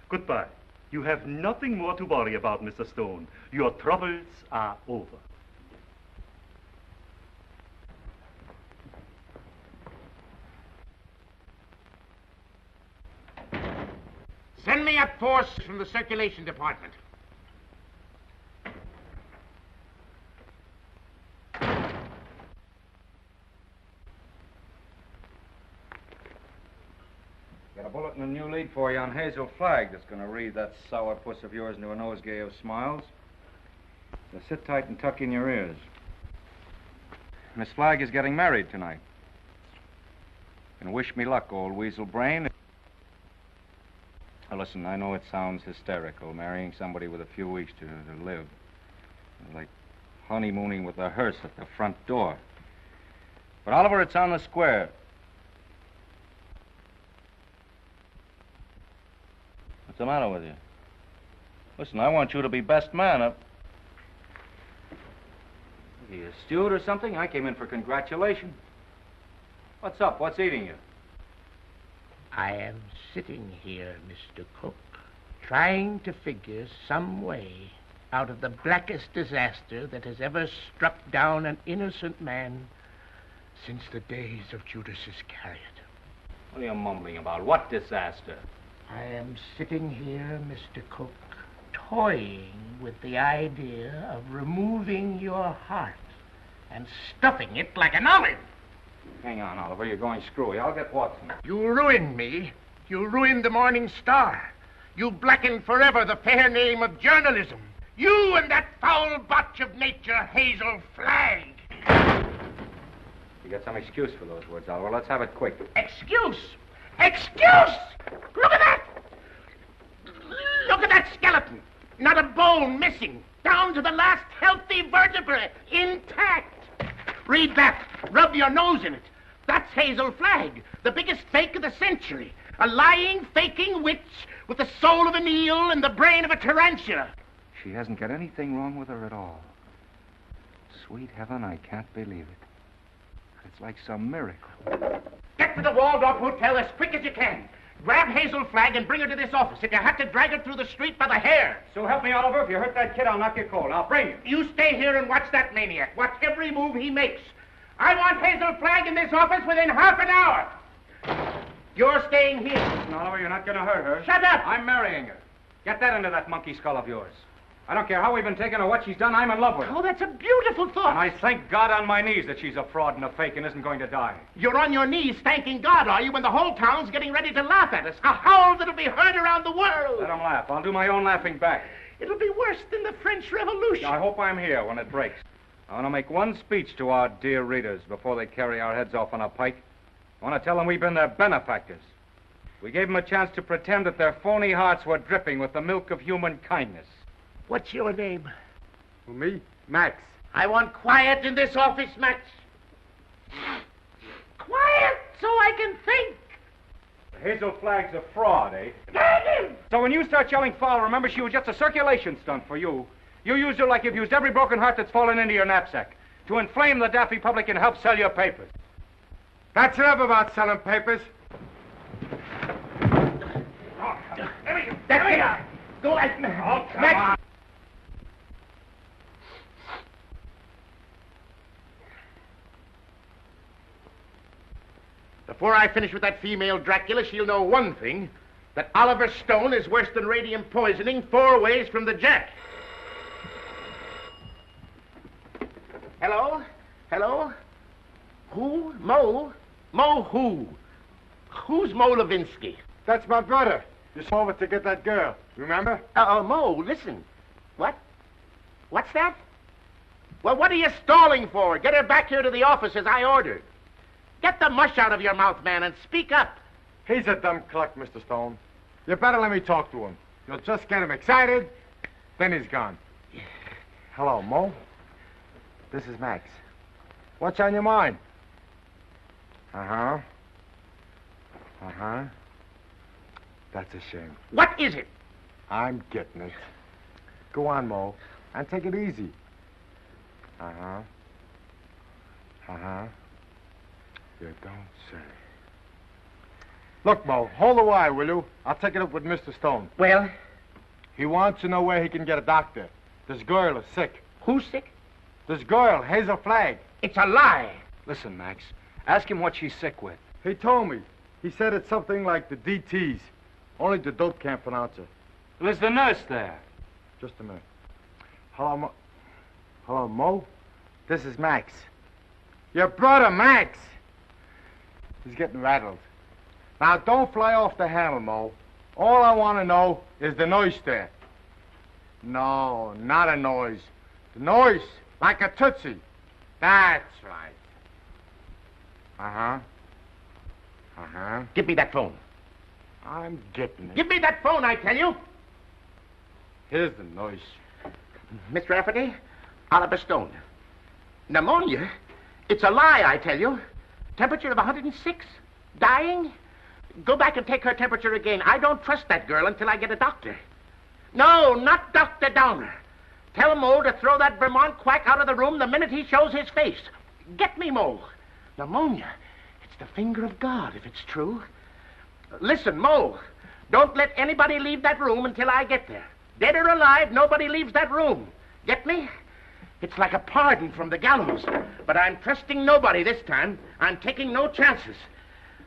Goodbye. You have nothing more to worry about, Mr. Stone. Your troubles are over. Send me up force from the circulation department. Got a bulletin and a new lead for you on Hazel Flagg that's going to read that sourpuss of yours into a nosegay of smiles. So sit tight and tuck in your ears. Miss Flagg is getting married tonight. And wish me luck, old weasel brain. Now, listen, I know it sounds hysterical, marrying somebody with a few weeks to live. Like honeymooning with a hearse at the front door. But, Oliver, it's on the square. What's the matter with you? Listen, I want you to be best man. Are you a steward or something? I came in for congratulations. What's up? What's eating you? I am sitting here, Mr. Cook, trying to figure some way out of the blackest disaster that has ever struck down an innocent man since the days of Judas Iscariot. What are you mumbling about? What disaster? I am sitting here, Mr. Cook, toying with the idea of removing your heart and stuffing it like an olive. Hang on, Oliver. You're going screwy. I'll get Watson. You ruined me. You ruined the Morning Star. You blackened forever the fair name of journalism. You and that foul botch of nature, Hazel Flagg. You got some excuse for those words, Oliver. Let's have it quick. Excuse? Excuse? Look at that! Look at that skeleton. Not a bone missing. Down to the last healthy vertebrae. Intact. Read that. Rub your nose in it. That's Hazel Flagg, the biggest fake of the century. A lying, faking witch with the soul of an eel and the brain of a tarantula. She hasn't got anything wrong with her at all. Sweet heaven, I can't believe it. It's like some miracle. Get to the Waldorf Hotel as quick as you can. Grab Hazel Flagg and bring her to this office. If you have to drag her through the street by the hair. So help me, Oliver. If you hurt that kid, I'll knock you cold. I'll bring you. You stay here and watch that maniac. Watch every move he makes. I want Hazel Flagg in this office within half an hour. You're staying here. Listen, Oliver, you're not going to hurt her. Shut up! I'm marrying her. Get that into that monkey skull of yours. I don't care how we've been taken or what she's done, I'm in love with her. Oh, that's a beautiful thought. And I thank God on my knees that she's a fraud and a fake and isn't going to die. You're on your knees thanking God, are you, when the whole town's getting ready to laugh at us? A howl that'll be heard around the world. Let them laugh. I'll do my own laughing back. It'll be worse than the French Revolution. I hope I'm here when it breaks. I want to make one speech to our dear readers before they carry our heads off on a pike. I want to tell them we've been their benefactors. We gave them a chance to pretend that their phony hearts were dripping with the milk of human kindness. What's your name? Who, me? Max. I want quiet in this office, Max. Quiet so I can think. Hazel Flagg's a fraud, eh? So when you start yelling foul, remember she was just a circulation stunt for you. You used her like you've used every broken heart that's fallen into your knapsack to inflame the daffy public and help sell your papers. That's enough about selling papers. That's it. Go like Max. Before I finish with that female Dracula, she'll know one thing, that Oliver Stone is worse than radium poisoning 4 ways from the Jack. Hello? Hello? Who? Mo? Mo who? Who's Mo Levinsky? That's my brother. Just over to get that girl. Remember? Mo, listen. What? What's that? Well, what are you stalling for? Get her back here to the office as I ordered. Get the mush out of your mouth, man, and speak up. He's a dumb cluck, Mr. Stone. You better let me talk to him. You'll just get him excited, then he's gone. Hello, Mo. This is Max. What's on your mind? Uh-huh. Uh-huh. That's a shame. What is it? I'm getting it. Go on, Mo, and take it easy. Uh-huh. Uh-huh. You don't say. Look, Mo, hold the wire, will you? I'll take it up with Mr. Stone. Well? He wants to know where he can get a doctor. This girl is sick. Who's sick? This girl, Hazel Flagg. It's a lie. Listen, Max. Ask him what she's sick with. He told me. He said it's something like the DTs. Only the dope can't pronounce it. Well, is the nurse there? Just a minute. Hello, Mo. Hello, Mo? This is Max. Your brother, Max. He's getting rattled. Now, don't fly off the handle, Mo. All I want to know is the noise there. No, not a noise. The noise, like a tootsie. That's right. Uh-huh. Uh-huh. Give me that phone. I'm getting it. Give me that phone, I tell you. Here's the noise. Miss Rafferty, Oliver Stone. Pneumonia? It's a lie, I tell you. Temperature of 106? Dying? Go back and take her temperature again. I don't trust that girl until I get a doctor. No, not Dr. Downer. Tell Mo to throw that Vermont quack out of the room the minute he shows his face. Get me, Mo. Pneumonia. It's the finger of God, if it's true. Listen, Mo, don't let anybody leave that room until I get there. Dead or alive, nobody leaves that room. Get me? It's like a pardon from the gallows. But I'm trusting nobody this time. I'm taking no chances.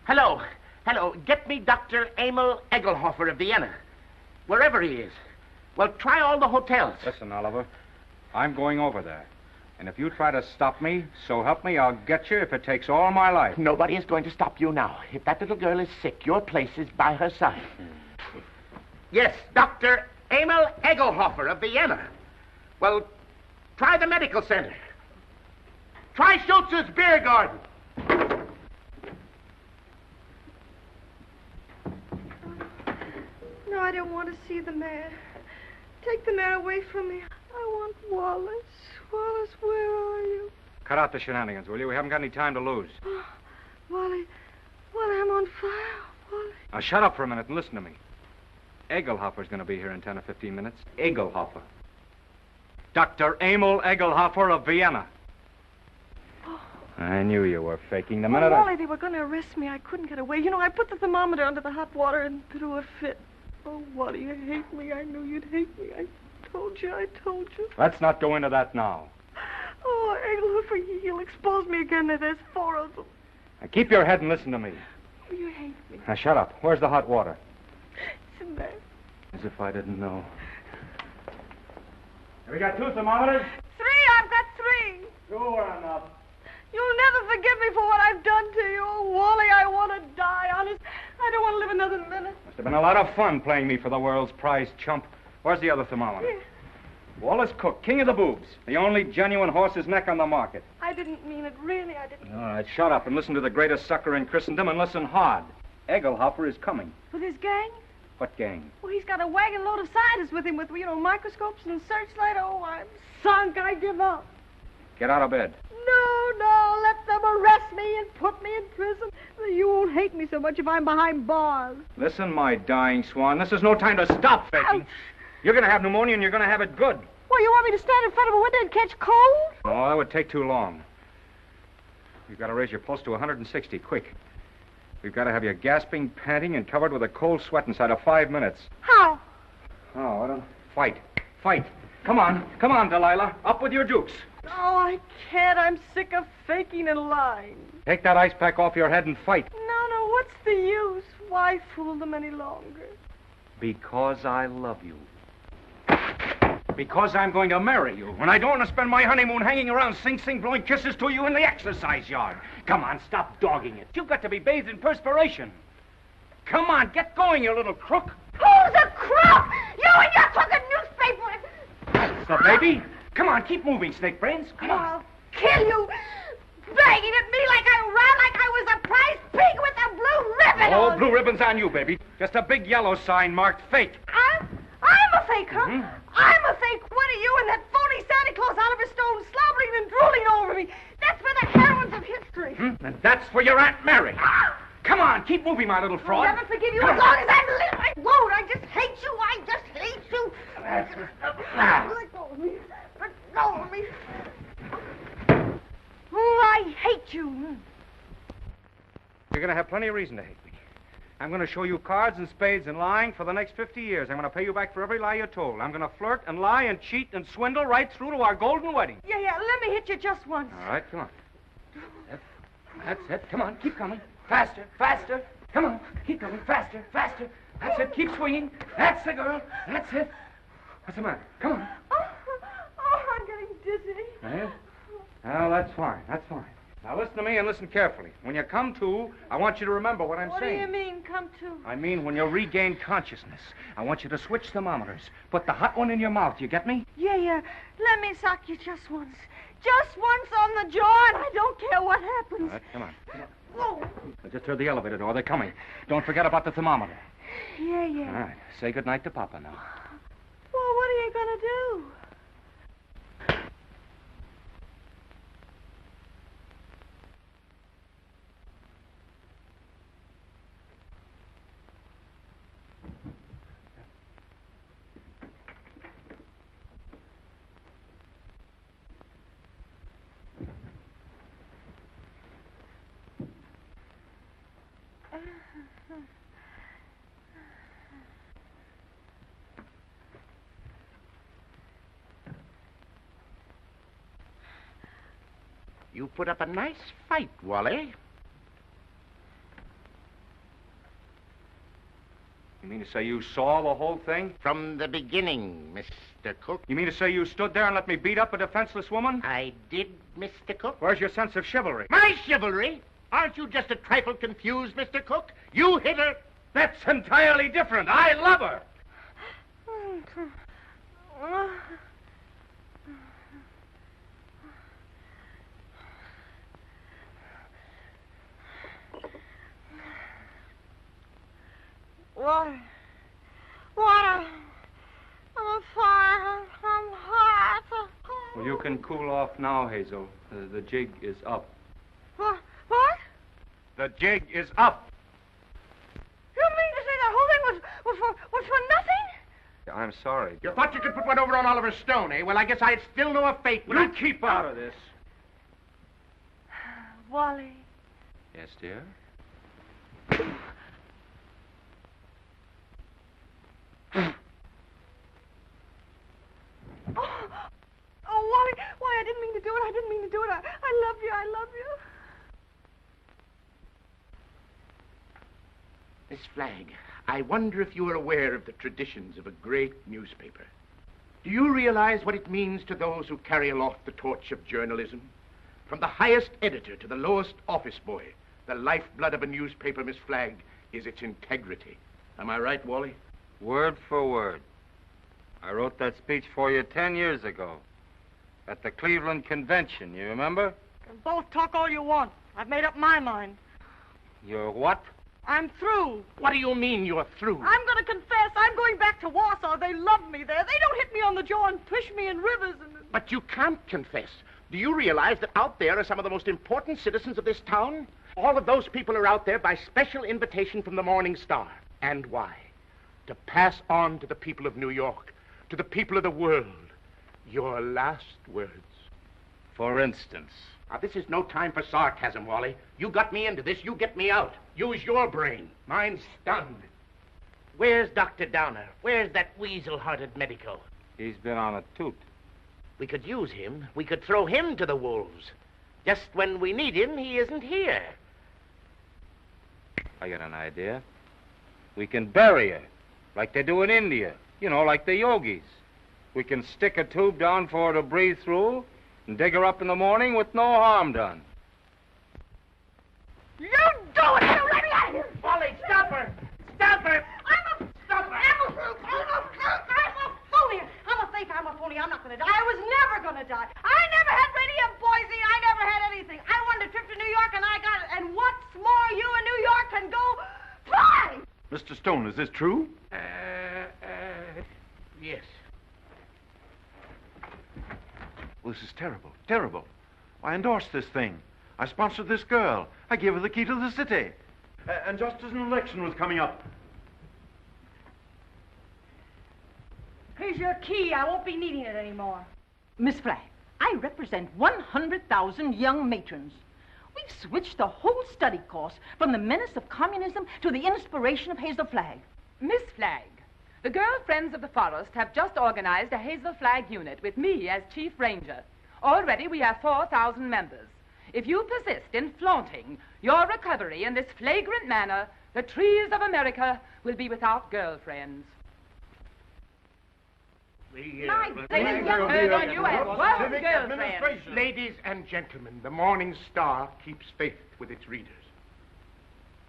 Hello. Get me Dr. Emil Egelhofer of Vienna. Wherever he is. Well, try all the hotels. Listen, Oliver. I'm going over there. And if you try to stop me, so help me, I'll get you if it takes all my life. Nobody is going to stop you now. If that little girl is sick, your place is by her side. Yes, Dr. Emil Egelhofer of Vienna. Well, try the medical center. Try Schultz's beer garden. No, I don't want to see the mayor. Take the mayor away from me. I want Wallace. Wallace, where are you? Cut out the shenanigans, will you? We haven't got any time to lose. Oh, Wally, I'm on fire. Wally. Now, shut up for a minute and listen to me. Egelhofer's going to be here in 10 or 15 minutes. Egelhofer. Dr. Emil Egelhofer of Vienna. Oh. I knew you were faking the Well, minute Wally, they were going to arrest me. I couldn't get away. You know, I put the thermometer under the hot water and threw a fit. Oh, Wally, you hate me. I knew you'd hate me. I told you. Let's not go into that now. Oh, Egelhofer, he'll expose me again. There's 4 of them. Now, keep your head and listen to me. Oh, you hate me. Now, shut up. Where's the hot water? It's in there. As if I didn't know. Have we got 2 thermometers? 3. I've got 3. 2 are enough. You'll never forgive me for what I've done to you. Oh, Wally, I want to die. Honest, I don't want to live another minute. Must have been a lot of fun playing me for the world's prize chump. Where's the other thermometer? Here. Wallace Cook, king of the boobs. The only genuine horse's neck on the market. I didn't mean it. Really, I didn't. All right, shut up and listen to the greatest sucker in Christendom and listen hard. Egelhofer is coming. With his gang? What gang? Well, he's got a wagon load of scientists with him with, microscopes and searchlight. Oh, I'm sunk. I give up. Get out of bed. No, let them arrest me and put me in prison. You won't hate me so much if I'm behind bars. Listen, my dying swan, this is no time to stop faking. Ouch. You're going to have pneumonia and you're going to have it good. Well, you want me to stand in front of a window and catch cold? No, that would take too long. You've got to raise your pulse to 160, quick. We've got to have you gasping, panting, and covered with a cold sweat inside of 5 minutes. How? Oh, I don't... Fight. Come on, Delilah. Up with your dukes. No, I can't. I'm sick of faking and lying. Take that ice pack off your head and fight. No, what's the use? Why fool them any longer? Because I love you. Because I'm going to marry you. And I don't want to spend my honeymoon hanging around Sing Sing blowing kisses to you in the exercise yard. Come on, stop dogging it. You've got to be bathed in perspiration. Come on, get going, you little crook. Who's a crook? You and your crooked newspaper. That's the baby. Come on, keep moving, Snake Brains. Come on. I'll kill you. Banging at me like I was a prize pig with a blue ribbon Oh, on. blue ribbon's on you, baby. Just a big yellow sign marked fake. I'm a fake, huh? Mm-hmm. I'm a fake. What are you and that phony Santa Claus Oliver Stone slobbering and drooling over me? That's for the heroines of history. And that's for your Aunt Mary. Come on. on, keep moving, my little fraud. I'll never forgive you as long as I live. I won't. I just hate you. I just hate you. Let go of me. Let go of me. Oh, I hate you. You're going to have plenty of reason to hate me. I'm going to show you cards and spades and lying for the next 50 years. I'm going to pay you back for every lie you told. I'm going to flirt and lie and cheat and swindle right through to our golden wedding. Yeah, let me hit you just once. All right, come on. That's it. Come on, keep coming. Faster, faster. Come on, keep coming. Faster, faster. That's it. Keep swinging. That's the girl. That's it. What's the matter? Come on. Oh, I'm getting dizzy. Well, that's fine. That's fine. Now listen to me and listen carefully. When you come to, I want you to remember what I'm saying. What do you mean, come to? I mean, when you regain consciousness, I want you to switch thermometers. Put the hot one in your mouth. You get me? Yeah. Let me sock you just once. Just once on the jaw, and I don't care what happens. All right, come on. Whoa. I just heard the elevator door. They're coming. Don't forget about the thermometer. Yeah. All right. Say goodnight to Papa now. Well, what are you going to do? You put up a nice fight, Wally. You mean to say you saw the whole thing? From the beginning, Mr. Cook. You mean to say you stood there and let me beat up a defenseless woman? I did, Mr. Cook. Where's your sense of chivalry? My chivalry? Aren't you just a trifle confused, Mr. Cook? You hit her. That's entirely different. I love her. Water. I'm fire. I'm hot. Well, you can cool off now, Hazel. The jig is up. What? The jig is up. You mean to say the whole thing was for nothing? I'm sorry. You thought you could put one over on Oliver Stone, eh? Well, I guess I'd still know a fake. You keep out of this. Wally. Yes, dear? Oh, Wally, why, I didn't mean to do it. I love you. Miss Flagg, I wonder if you are aware of the traditions of a great newspaper. Do you realize what it means to those who carry aloft the torch of journalism? From the highest editor to the lowest office boy, the lifeblood of a newspaper, Miss Flagg, is its integrity. Am I right, Wally? Word for word. I wrote that speech for you 10 years ago at the Cleveland Convention, you remember? You can both talk all you want. I've made up my mind. You're what? I'm through. What do you mean you're through? I'm going to confess. I'm going back to Warsaw. They love me there. They don't hit me on the jaw and push me in rivers and... But you can't confess. Do you realize that out there are some of the most important citizens of this town? All of those people are out there by special invitation from the Morning Star. And why? To pass on to the people of New York, to the people of the world, your last words. For instance? Now, this is no time for sarcasm, Wally. You got me into this, you get me out. Use your brain. Mine's stunned. Where's Dr. Downer? Where's that weasel-hearted medico? He's been on a toot. We could use him. We could throw him to the wolves. Just when we need him, he isn't here. I got an idea. We can bury her, like they do in India. You know, like the yogis. We can stick a tube down for her to breathe through and dig her up in the morning with no harm done. You do it! You let me out of here! Wally, stop her! Stop her! I'm a phony. I'm not going to die. I was never going to die. I never had radium poisoning. I never had anything. I wanted a trip to New York, and I got it. And what's more, you in New York can go fly! Mr. Stone, is this true? Yes. Well, this is terrible, terrible. I endorsed this thing. I sponsored this girl. I gave her the key to the city. And just as an election was coming up. Here's your key. I won't be needing it anymore. Miss Flagg, I represent 100,000 young matrons. We've switched the whole study course from the menace of communism to the inspiration of Hazel Flagg. Miss Flagg, the Girl Friends of the Forest have just organized a Hazel Flagg unit with me as Chief Ranger. Already we have 4,000 members. If you persist in flaunting your recovery in this flagrant manner, the trees of America will be without girlfriends. Ladies and gentlemen, the Morning Star keeps faith with its readers.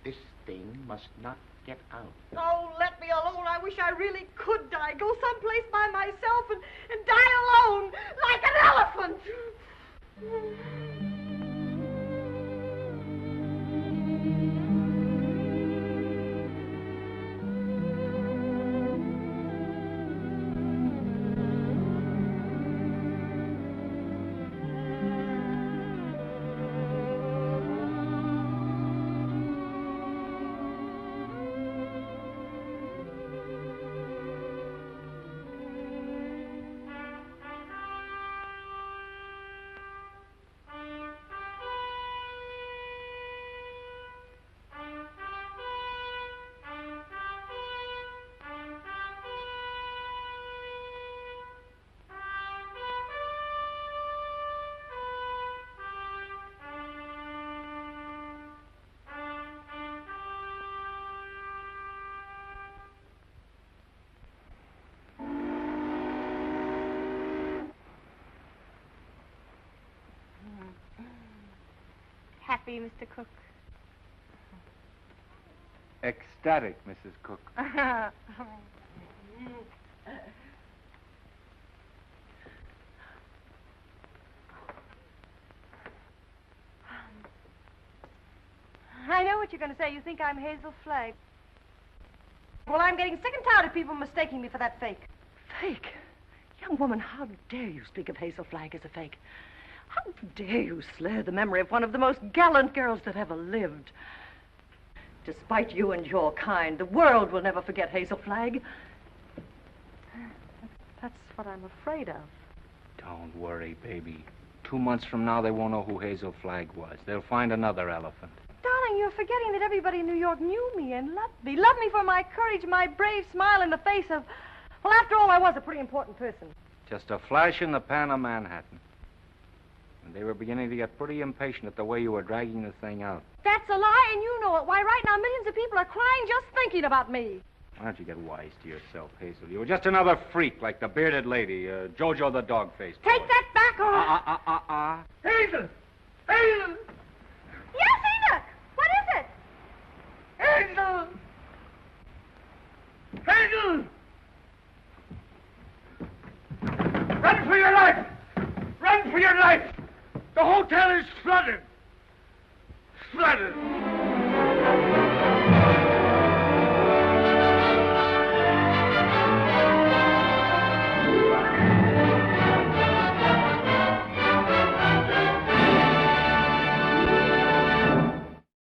This thing must not get out. Oh, let me alone. I wish I really could die. Go someplace by myself and die alone, like an elephant. Happy, Mr. Cook? Ecstatic, Mrs. Cook. I know what you're going to say. You think I'm Hazel Flagg. Well, I'm getting sick and tired of people mistaking me for that fake. Fake? Young woman, how dare you speak of Hazel Flagg as a fake? How dare you slur the memory of one of the most gallant girls that ever lived? Despite you and your kind, the world will never forget Hazel Flagg. That's what I'm afraid of. Don't worry, baby. 2 months from now, they won't know who Hazel Flagg was. They'll find another elephant. Darling, you're forgetting that everybody in New York knew me and loved me. Loved me for my courage, my brave smile in the face of... Well, after all, I was a pretty important person. Just a flash in the pan of Manhattan. And they were beginning to get pretty impatient at the way you were dragging the thing out. That's a lie, and you know it. Why, right now, millions of people are crying just thinking about me. Why don't you get wise to yourself, Hazel? You were just another freak like the bearded lady, Jojo the dog-faced boy. Take that back, or... Hazel! Hazel! Yes, Enoch! What is it? Hazel! Hazel! Run for your life! Run for your life! The hotel is flooded! Flooded!